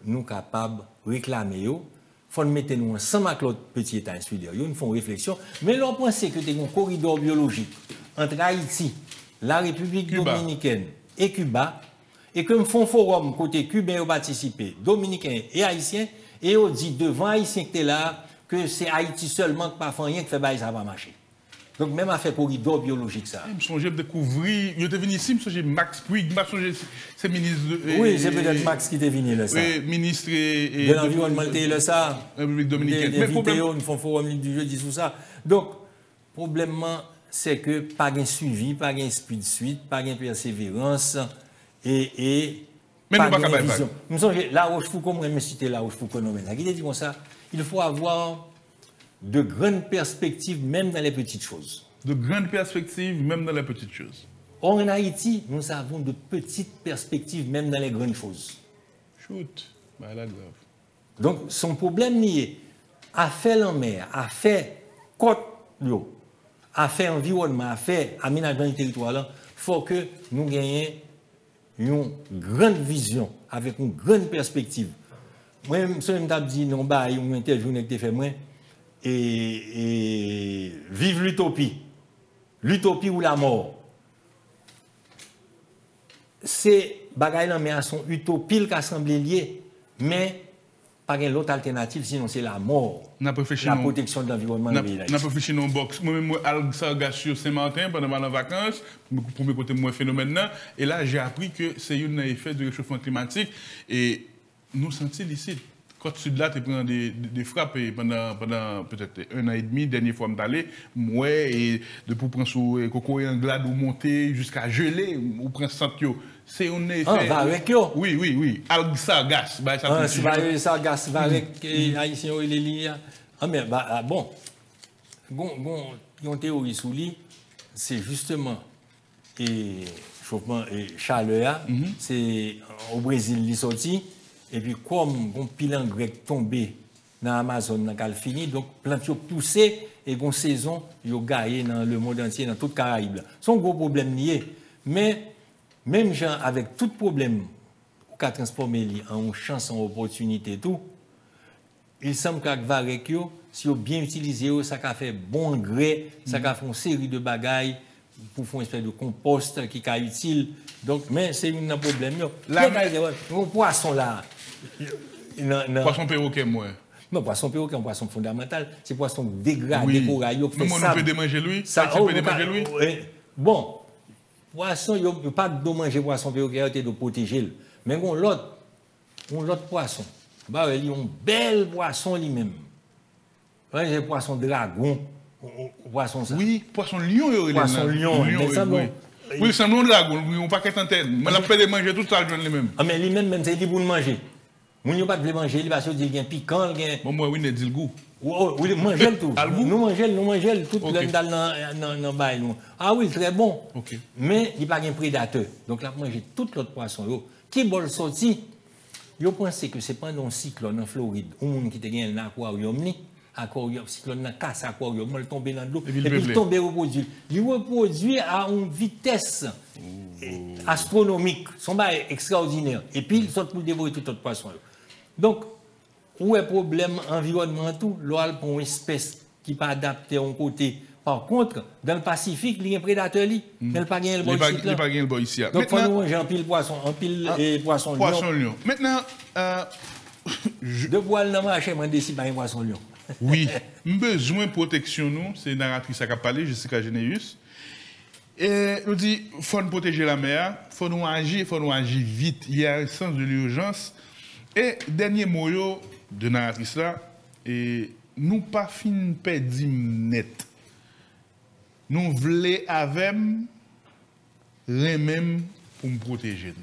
nous sommes capables de réclamer. Il faut mettre nous ensemble avec l'autre petit État insulaire. Ils nous font réflexion. Mais l'on pense que c'est un corridor biologique entre Haïti, la République dominicaine et Cuba, et que nous faisons un forum côté cubain qui participé, dominicain et haïtien, et on dit devant Haïtien qui est là que c'est Haïti seulement qui ne fait rien, que ça va marcher. Donc, même à faire corridor biologique, ça. Je me suis découvert, je suis venu ici, je me suis Max Puig, c'est ministre de. Oui, c'est peut-être Max qui est venu là, ça. Oui, ministre de l'environnement, là, ça. République dominicaine. Mais vidéos, nous font forum du jeudi sur ça. Donc, le problème, c'est que pas de suivi, pas de esprit de suite, pas de persévérance et mais pas nous de vision. Nous sommes La Rochefoucauld, comme je cité La Rochefoucauld, qui dit comme ça, il faut avoir de grandes perspectives, même dans les petites choses. De grandes perspectives, même dans les petites choses. Or, en Haïti, nous avons de petites perspectives, même dans les grandes choses. Shoot, bah là, grave. Donc, son problème lié à faire en mer, à faire côte l'eau, à faire environnement, à faire aménagement du territoire, il faut que nous gagnions une grande vision, avec une grande perspective. Moi, je me dit, non, bah, il y a une interview qui a fait moi. Et vive l'utopie. L'utopie ou la mort. C'est bagaille là mais à son utopie qui semble lié, mais pas l'autre alternative sinon c'est la mort. La protection de l'environnement. On a réfléchi dans box. Moi-même moi algue sargasse sur Saint-Martin pendant mes vacances pour me côté moi phénomène là et là j'ai appris que c'est un effet de réchauffement climatique et nous sentons ici. Côte sud là, tu prends des frappes pendant peut-être 1 an et demi, dernière fois que je suis allé, moi, et de pour prendre sur coco et anglade ou monter jusqu'à geler, ou prendre Santio. C'est un effet. Ah, va avec eux? Oui. Algue sargasse. C'est sargasse, va avec Haïtien et les lignes. Ah, mais bon, une théorie sous lui, c'est justement chauffement et chaleur, c'est au Brésil, il est sorti. Et puis, comme un pilan grec tombé dans l'Amazon, dans Calfini, donc, plantes poussées et une saison, ils ont gagné dans le monde entier, dans toute Caraïbe. C'est un gros problème lié. Mais, même gens avec tout problème, on peut transformer en chance, en opportunité, tout, il semble qu'avec Varekio, si on bien utilisé, ça a fait bon engrais, ça a fait une série de bagailles pour faire une espèce de compost qui est utile. Donc, mais c'est un problème. Le poisson là. Poisson perroquet, moi. Non, poisson perroquet, un poisson fondamental, c'est poisson dégradé, Oui. corail, Mais on peut démanger lui. Ça, peut démanger lui. Bon, poisson, il n'y a pas de manger poisson perroquet, de protéger. Mais on l'autre poisson. Bah, il y a un bel poisson lui-même. C'est poisson dragon, poisson ça. Oui, poisson lion. Poisson lion. Oui, c'est un dragon, on pas qu'être en tête. Mais la peut manger tout ça, je lui-même. Ah, mais lui-même, c'est dit pour le manger. Moun yo pas de manger, il va se dire qu'il y a un piquant, bon moi oui, il dit le goût. Oui, manger tout. Nous mangeons tout dans bail nous. Ah oui, très bon. OK. Mais il pas un prédateur. Donc là manger tout l'autre poisson yo. Qui bol sorti, yo pense que c'est pendant un cyclone en Floride, un monde qui te gagne un aquarium ni aquarium cyclone na casse aquarium, il tombe dans l'eau et puis il tombe reproduit. Il reproduit à une vitesse astronomique, son bail extraordinaire et puis il sort pour dévorer tout autre poisson. Donc, où est le problème environnemental? L'oral pour une espèce qui n'est pas adaptée à un côté. Par contre, dans le Pacifique, il y a un prédateur, mais il n'y a pas gagné le bois ici. Il n'y a pas gagné le bois ici. Donc, il faut nous manger un pile poisson, poisson lion. Maintenant, de poil dans le marché, je décide pas un poisson lion. Oui, besoin de protection, nous, c'est une narratrice qui a parlé, Jessica Généus. Et nous dit, il faut nous protéger la mer, il faut nous agir vite. Il y a un sens de l'urgence. Et dernier mot de narratrice là, et nous pas fin perdu net. Nous voulons avec les mêmes pour nous protéger.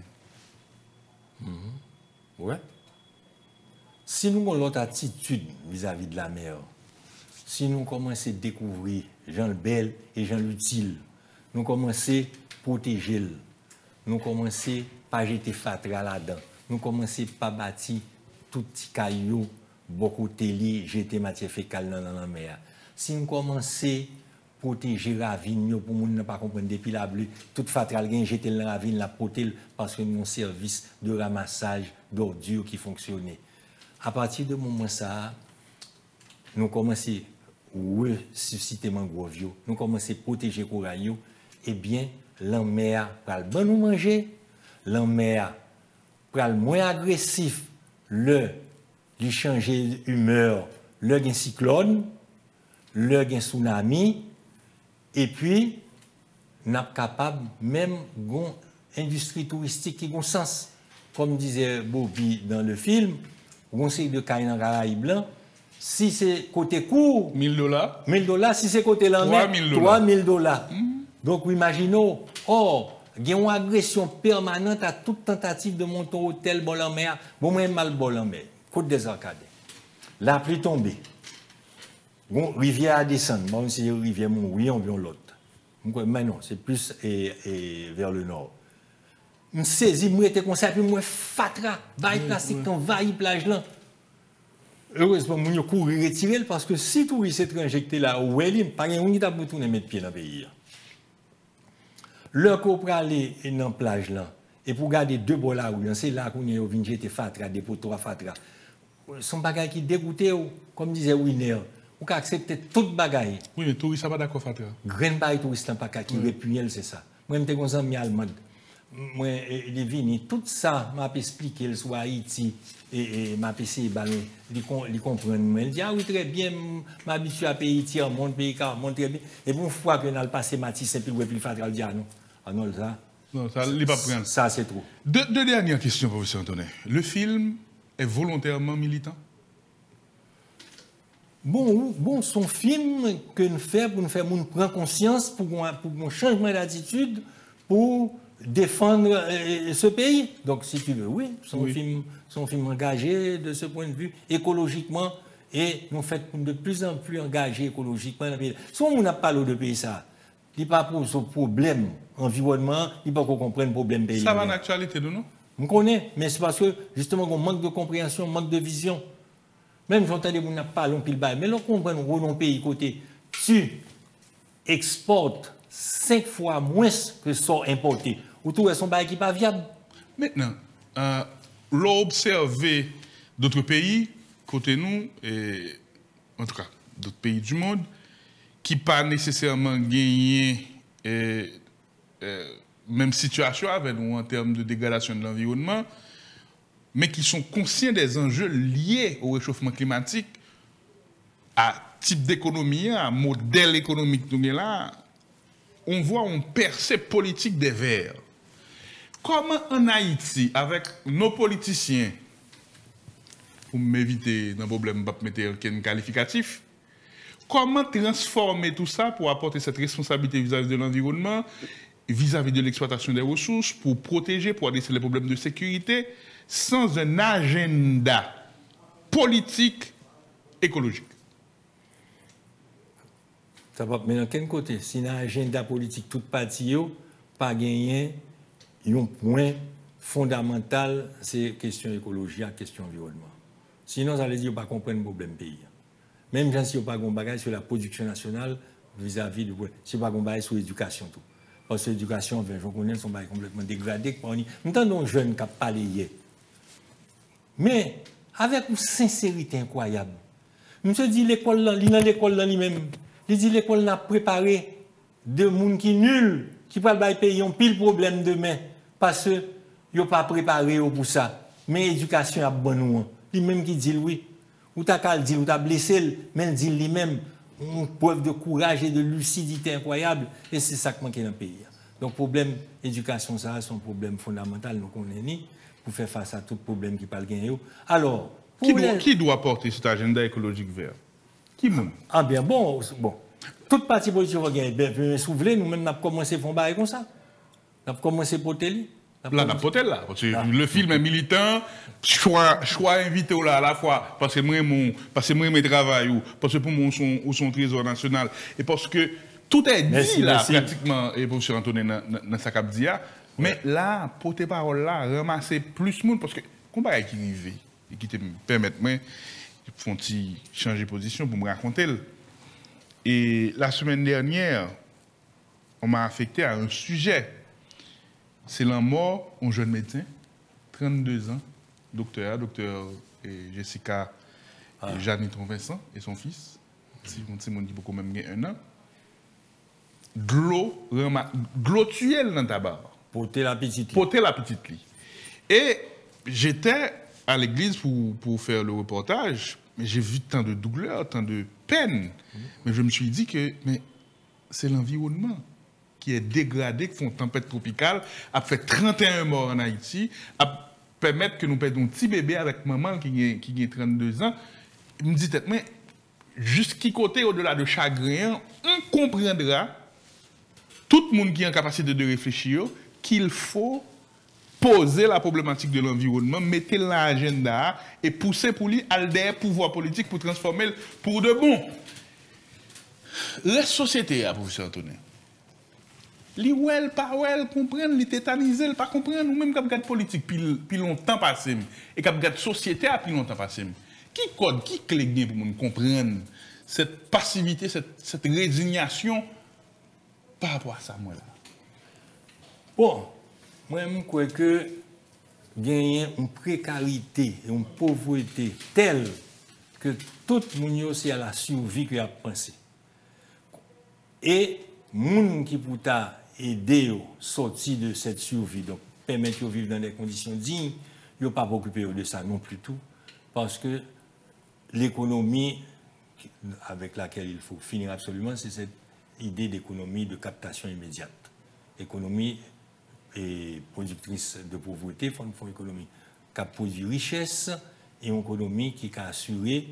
Ouais. Si nous avons l'autre attitude vis-à-vis de la mer, si nous commençons à découvrir Jean le Bel et Jean l'utile, nous commençons à protéger, nous commençons à pas jeter fatra là-dedans. Nous commençons pas bâtir tout petit caillou, beaucoup de télé, jeter matière fécale dans la mer. Si nous commençons à protéger la ravine, pour ne pas comprendre depuis la bleu, toute fatale gain jeter dans la ravine, la protéger parce que nous avons un service de ramassage d'ordures qui fonctionnait. À partir de moment ça, nous commençons à ressusciter mangrove, nous commençons à protéger corail, eh bien, la mer va bien nous manger, la mer pral moins agressif, il changer d'humeur, le gain cyclone, le gain tsunami, et puis, nous sommes capables, même d'une industrie touristique qui a un sens. Comme disait Bobby dans le film, on sait de caille dans Caraïbes blanc, si c'est côté court, $1000. $1000, si c'est côté la mer, $3000. Donc, imaginons, il y a une agression permanente à toute tentative de monter au hôtel bol en mer. Bon, moi, mal bol en mer. Côte des Arcades. La pluie tombée. Bon, rivière à descendre. Bon, c'est une rivière mourir, on vient l'autre. Mais non, c'est plus vers le nord. Je saisis, je suis comme ça, puis je fatra, bail plastique, envahit plage là. Heureusement, je cours retirer parce que si tout est injecté là, où est-il, pas de qui t'a pour mettre pied dans le pays. Le coup pour aller dans la plage là, et pour garder deux bols là, c'est là qu'on est venu jeter fatra, des poteaux à fatra. Son bagage qui dégoûté, comme disait Winer, ou qui accepte toute bagaille. Oui, mais touriste, ça va d'accord, fatra. Grain bail touriste en paquet qui répugnel, c'est ça. Moi, je suis un ami allemand. Moi, il vini tout ça m'a expliqué le soit Haïti et m'a essayé de comprendre. Il dit ah oui très bien, m'habitue à pays tiers, mon pays car mon très bien. Et bon fois que dans le passé Matisse et puis puis Fatra dit ah non, ça. Non, ça il pas prendre. Ça c'est trop. Deux dernières questions professeur Antonin. Le film est volontairement militant? Bon, son film que nous faisons pour nous faire prendre conscience pour un changement d'attitude pour défendre ce pays. Donc, si tu veux, oui, son film engagé de ce point de vue, écologiquement, et nous faisons de plus en plus engagés écologiquement dans le pays. Si on n'a pas de pays, ça, il n'y a pas pour ce problème environnement, il n'y a pas qu'on comprenne le problème pays. Ça va en actualité de nous? On connaît, mais c'est parce que, justement, on manque de compréhension, on manque de vision. Même j'entends qu'on n'a pas long pile bail, mais l'on comprend que dans pays côté, tu exportes 5 fois moins que ce sont importé. Ou tout est son bail qui n'est pas viable. Maintenant, l'observer d'autres pays, côté nous, et en tout cas d'autres pays du monde, qui pas nécessairement gagné même situation avec nous en termes de dégradation de l'environnement, mais qui sont conscients des enjeux liés au réchauffement climatique, à type d'économie, à modèle économique nous là, on voit une percée politique des Verts. Comment en Haïti, avec nos politiciens, pour m'éviter d'un problème, je vais mettre un qualificatif, comment transformer tout ça pour apporter cette responsabilité vis-à-vis de l'environnement, vis-à-vis de l'exploitation des ressources, pour protéger, pour adresser les problèmes de sécurité, sans un agenda politique écologique? Ça va mais dans quel côté? Si un agenda politique toute partie, pas gagné, un point fondamental, c'est question écologie, question environnement. Sinon, ça veut dire pas comprendre le problème pays. Même si on pas un bagage sur la production nationale vis-à-vis du si on pas un bagage sur l'éducation tout. Parce que l'éducation, je connais, sont complètement dégradés. Nous avons des jeunes qui parlent hier. Mais avec une sincérité incroyable. Monsieur dit l'école là, l'école là lui-même. Il dit l'école n'a préparé de monde qui nul, qui va payer un pile problème demain parce que yo pas préparé pour ça. Mais l'éducation a bon nous. Lui-même qui dit oui. Ou t'as qu'à le dire, ou t'as blessé, mais il dit lui-même une preuve de courage et de lucidité incroyable. Et c'est ça qui manque dans le pays. Donc, problème éducation, ça, c'est un problème fondamental, nous connaissons, pour faire face à tout problème qui parle gagner. Alors, qui doit porter cet agenda écologique vert? Qui moun? Ah bien, bon. Toute partie politique va gagner. Bien, si vous voulez, nous-mêmes, nous avons commencé à faire un bail comme ça. Nous avons commencé à porter. Là, on a porté là. Parce que le film est militant, choix invité là à la fois, parce que moi, travail, ou parce que pour moi, ou son trésor national, et parce que tout est dit là, pratiquement, et pour M. Antonin dans sa capdia, mais là, porter parole là, ramasser plus de monde, parce que, comment est-ce qui arrive, et qui te permet, moi, de changer de position pour me raconter. Et la semaine dernière, on m'a affecté à un sujet. C'est la mort d'un jeune médecin, 32 ans, docteur Jessica Jeanne Vincent et son fils, si on dit beaucoup même un an. De l'eau tuelle dans ta barre. Porter la petite lit. Porter la petite lit. Et j'étais à l'église pour faire le reportage, mais j'ai vu tant de douleur, tant de peine. Mais je me suis dit que c'est l'environnement qui est dégradé, qui font une tempête tropicale, a fait 31 morts en Haïti, a permettre que nous perdons un petit bébé avec maman qui a 32 ans. Il me dit, mais jusqu'à côté, au-delà de chagrin, on comprendra, tout le monde qui est en capacité de réfléchir, qu'il faut poser la problématique de l'environnement, mettre l'agenda et pousser pour lui à des pouvoirs politiques pour transformer pour de bon. La société, professeur Antonin, li wel pas wel comprendre li tétaniser pas comprendre ou même quand regarde politique puis longtemps passé et quand regarde société a puis longtemps passé qui code qui clé bien pour nous comprendre cette passivité cette résignation par rapport à ça moi là. Bon, moi je crois que gagner une précarité et une pauvreté telle que tout le monde c'est à la survie qu'il a pensé. Et moun qui pour aider à sortir de cette survie, donc permettre de vivre dans des conditions dignes, ils n'ont pas préoccupé de ça non plus tout, parce que l'économie avec laquelle il faut finir absolument, c'est cette idée d'économie de captation immédiate. Économie et productrice de pauvreté, font une économie qui produit richesse et une économie qui a assuré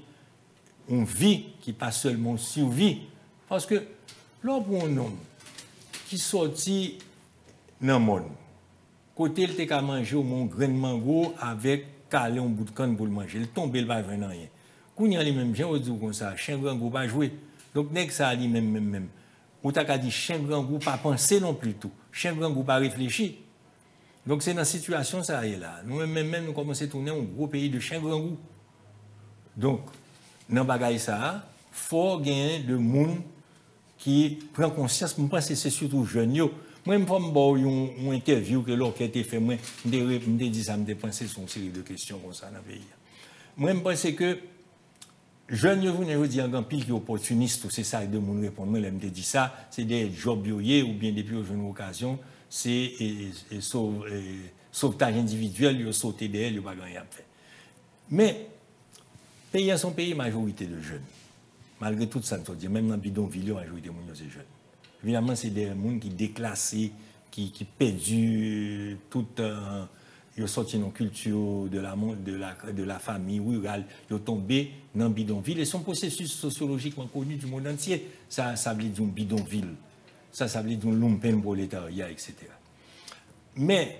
une vie qui pas seulement survie. Parce que là, pour un homme qui sortit dans le monde, côté il était à manger un grain de mango avec calé un bout de canne pour le manger, il tombe, il va venir rien. Quand il y a les mêmes gens, on dit comme ça, chien grand goût pas jouer. Donc, n'est-ce ça dit même. Ou t'as dit chien grand goût pas penser non plus tout. Chien grand goût pas réfléchir. Donc, c'est dans cette situation ça est là. Nous-mêmes, nous commençons à tourner un gros pays de chien grand goût. Donc, dans bagaille ça, il faut gagner de monde qui prend conscience. Je pense que c'est surtout jeune. Moi, je me fais une interview que l'on a été fait. Moi, je me dis ça, je pensé sur une série de questions comme ça dans le pays. Moi, je pense que jeunes, je dis en pile qui opportuniste, c'est ça que de mon répondre. Moi, je me dis ça, c'est des jobs ou bien depuis une occasion, c'est sauvetage individuel, il sauter derrière, il n'y a pas rien à faire. Mais, pays à son pays, majorité de jeunes. malgré tout ça, même dans le bidonville, la majorité des gens sont jeunes. Évidemment, c'est des gens qui déclassés, qui perdent tout. Ils sont sortis dans la culture de la famille rurale, ils sont tombés dans le bidonville. Et son processus sociologiquement connu du monde entier, ça veut dire un bidonville, ça veut dire un lumpen prolétariat, etc. Mais,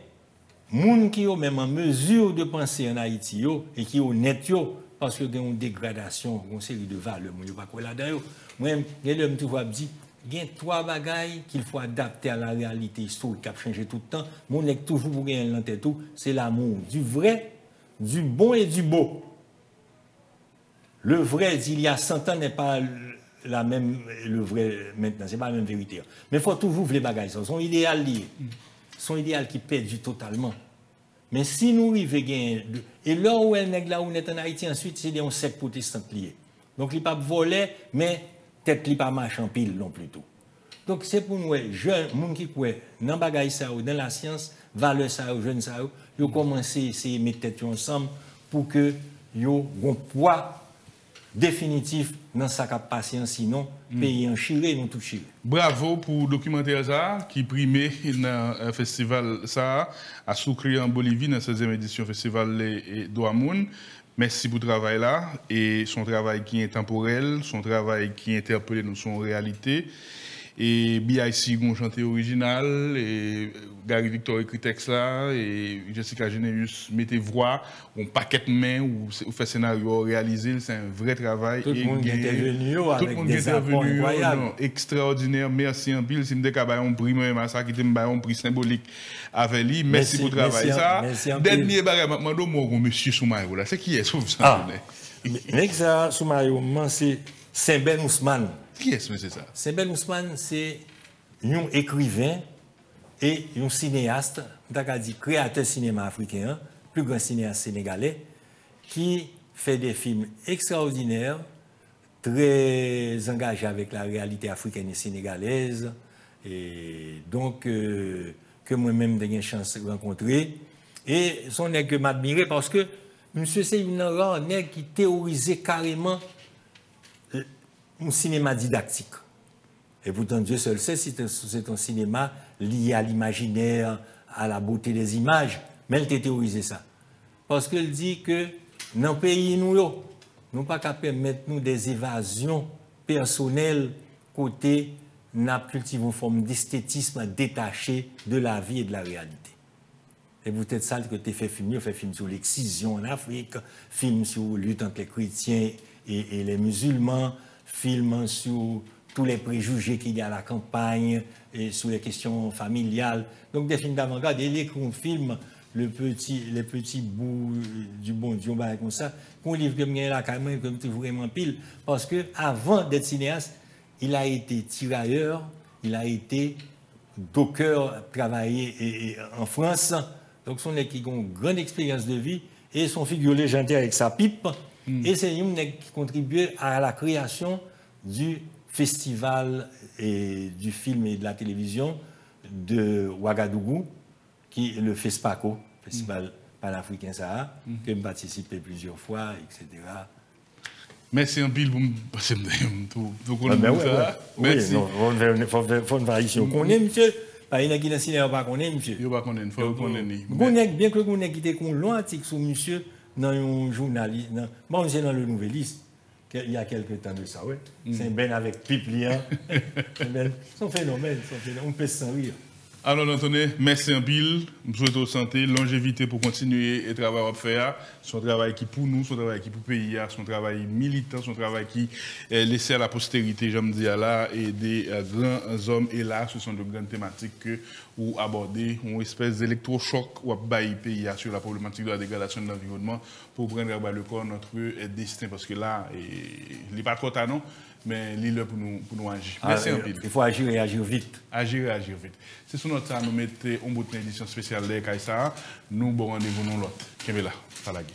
les gens qui sont même en mesure de penser en Haïti et qui sont honnêtes, parce qu'il y a une dégradation, une série de valeurs, je ne sais pas quoi là-dedans. Moi-même, je me dis, il y a 3 bagailles qu'il faut adapter à la réalité historique qui a changé tout le temps. Mon est toujours pour gagner en tête tout, c'est l'amour du vrai, du bon et du beau. Le vrai d'il y a 100 ans n'est pas la même, le vrai maintenant, c'est pas la même vérité. Mais il faut toujours les bagailles, son idéal lié, son idéal qui perd totalement. Mais si nous arrivons à gagner, et là où on est en Haïti, ensuite, c'est des sectes protestantes liées. Donc, il ne pas voler, mais peut-être qu'il pas marche en pile non plus tout. Donc c'est pour nous jeunes gens qui croient dans bagaille ça dans la science, valeur ça jeunes ça, ils commencer à essayer de mettre tête ensemble pour que yo un poids définitif dans sa capacité sinon pays en Chili non tout Chili. Bravo pour le documentaire ça qui primé dans le festival ça à Sucre en Bolivie dans la 16e édition festival Douamoun. Merci pour le travail là et son travail qui est temporel, son travail qui interpelle nous son réalité. Et BIC un chanté original et Gary Victor écrit texte là et Jessica Genéus mettez voix, on paquet de main ou fait scénario réalisé, c'est un vrai travail. Tout le monde est intervenu avec des apports incroyables. Extraordinaire, merci en pile si me décabaye un prix moi ça qui me un prix symbolique avec lui. Merci pour le travail ça. Dernier bagage mando moi monsieur Soumaïo là, c'est qui est sauf ça. Mec ça Soumaïo c'est Saint-Ben Ousmane. Qui est-ce que c'est ça? Saint-Ben Ousmane, c'est un écrivain et un cinéaste, créateur de cinéma africain, plus grand cinéaste sénégalais, qui fait des films extraordinaires, très engagé avec la réalité africaine et sénégalaise, et donc que moi-même j'ai eu une chance de rencontrer. Et son nègre que m'admirer parce que monsieur c'est une rare nègre qui théorisait carrément un cinéma didactique. Et pourtant, Dieu seul sait si c'est un cinéma lié à l'imaginaire, à la beauté des images, mais elle a théorisé ça. Parce qu'elle dit que dans le pays, nous n'avons pas qu'à permettre nous des évasions personnelles côté nous cultivons une forme d'esthétisme détaché de la vie et de la réalité. Et peut-être ça que tu fait film sur l'excision en Afrique, film sur la lutte entre les chrétiens et les musulmans, film sur tous les préjugés qu'il y a à la campagne et sur les questions familiales. Donc des films d'avant-garde, et qu'on filme les petits bouts du bon Dieu, comme ça, qu'on livre comme là, comme vraiment pile. Parce qu'avant d'être cinéaste, il a été tirailleur, il a été docker, travaillé en France. Donc son équipe a une grande expérience de vie et son figure légendaire avec sa pipe. Et c'est une qui contribuait à la création du festival et du film et de la télévision de Ouagadougou, qui est le FESPACO, Festival panafricain Sahara, que j'ai participé plusieurs fois, etc. Merci un pile pour me connaître ça. Merci. Il faut faire ici. On connaît, monsieur. Il y a qui dans le cinéma, pas connaît, monsieur. Il pas connaître, il faut connaître. Bien que vous ayez un long article sur monsieur dans un journaliste. Bon, c'est dans le Nouvelliste. Il y a quelques temps de ça, oui. C'est ben avec Piplian. C'est un phénomène, on peut s'en rire. Alors, Anthony, merci un pile. Je souhaite vous santé, longévité pour continuer le travail à faire. Son travail qui pour nous, son travail qui pour le pays, son travail militant, son travail qui est laissé à la postérité, j'aime dire là, et des grands hommes. Et là, ce sont de grandes thématiques que vous abordez, une espèce d'électrochoc ou à bailler pays sur la problématique de la dégradation de l'environnement pour prendre le corps notre destin. Parce que là, il n'est pas trop tard, non? Mais il est là pour nous agir. Merci un peu. Il faut agir et agir vite. Agir et agir vite. C'est sur notre temps, nous mettons en bout d'une édition spéciale de Kaïsa. Nous, bon rendez-vous, nous l'autre. Kemela, Falagui.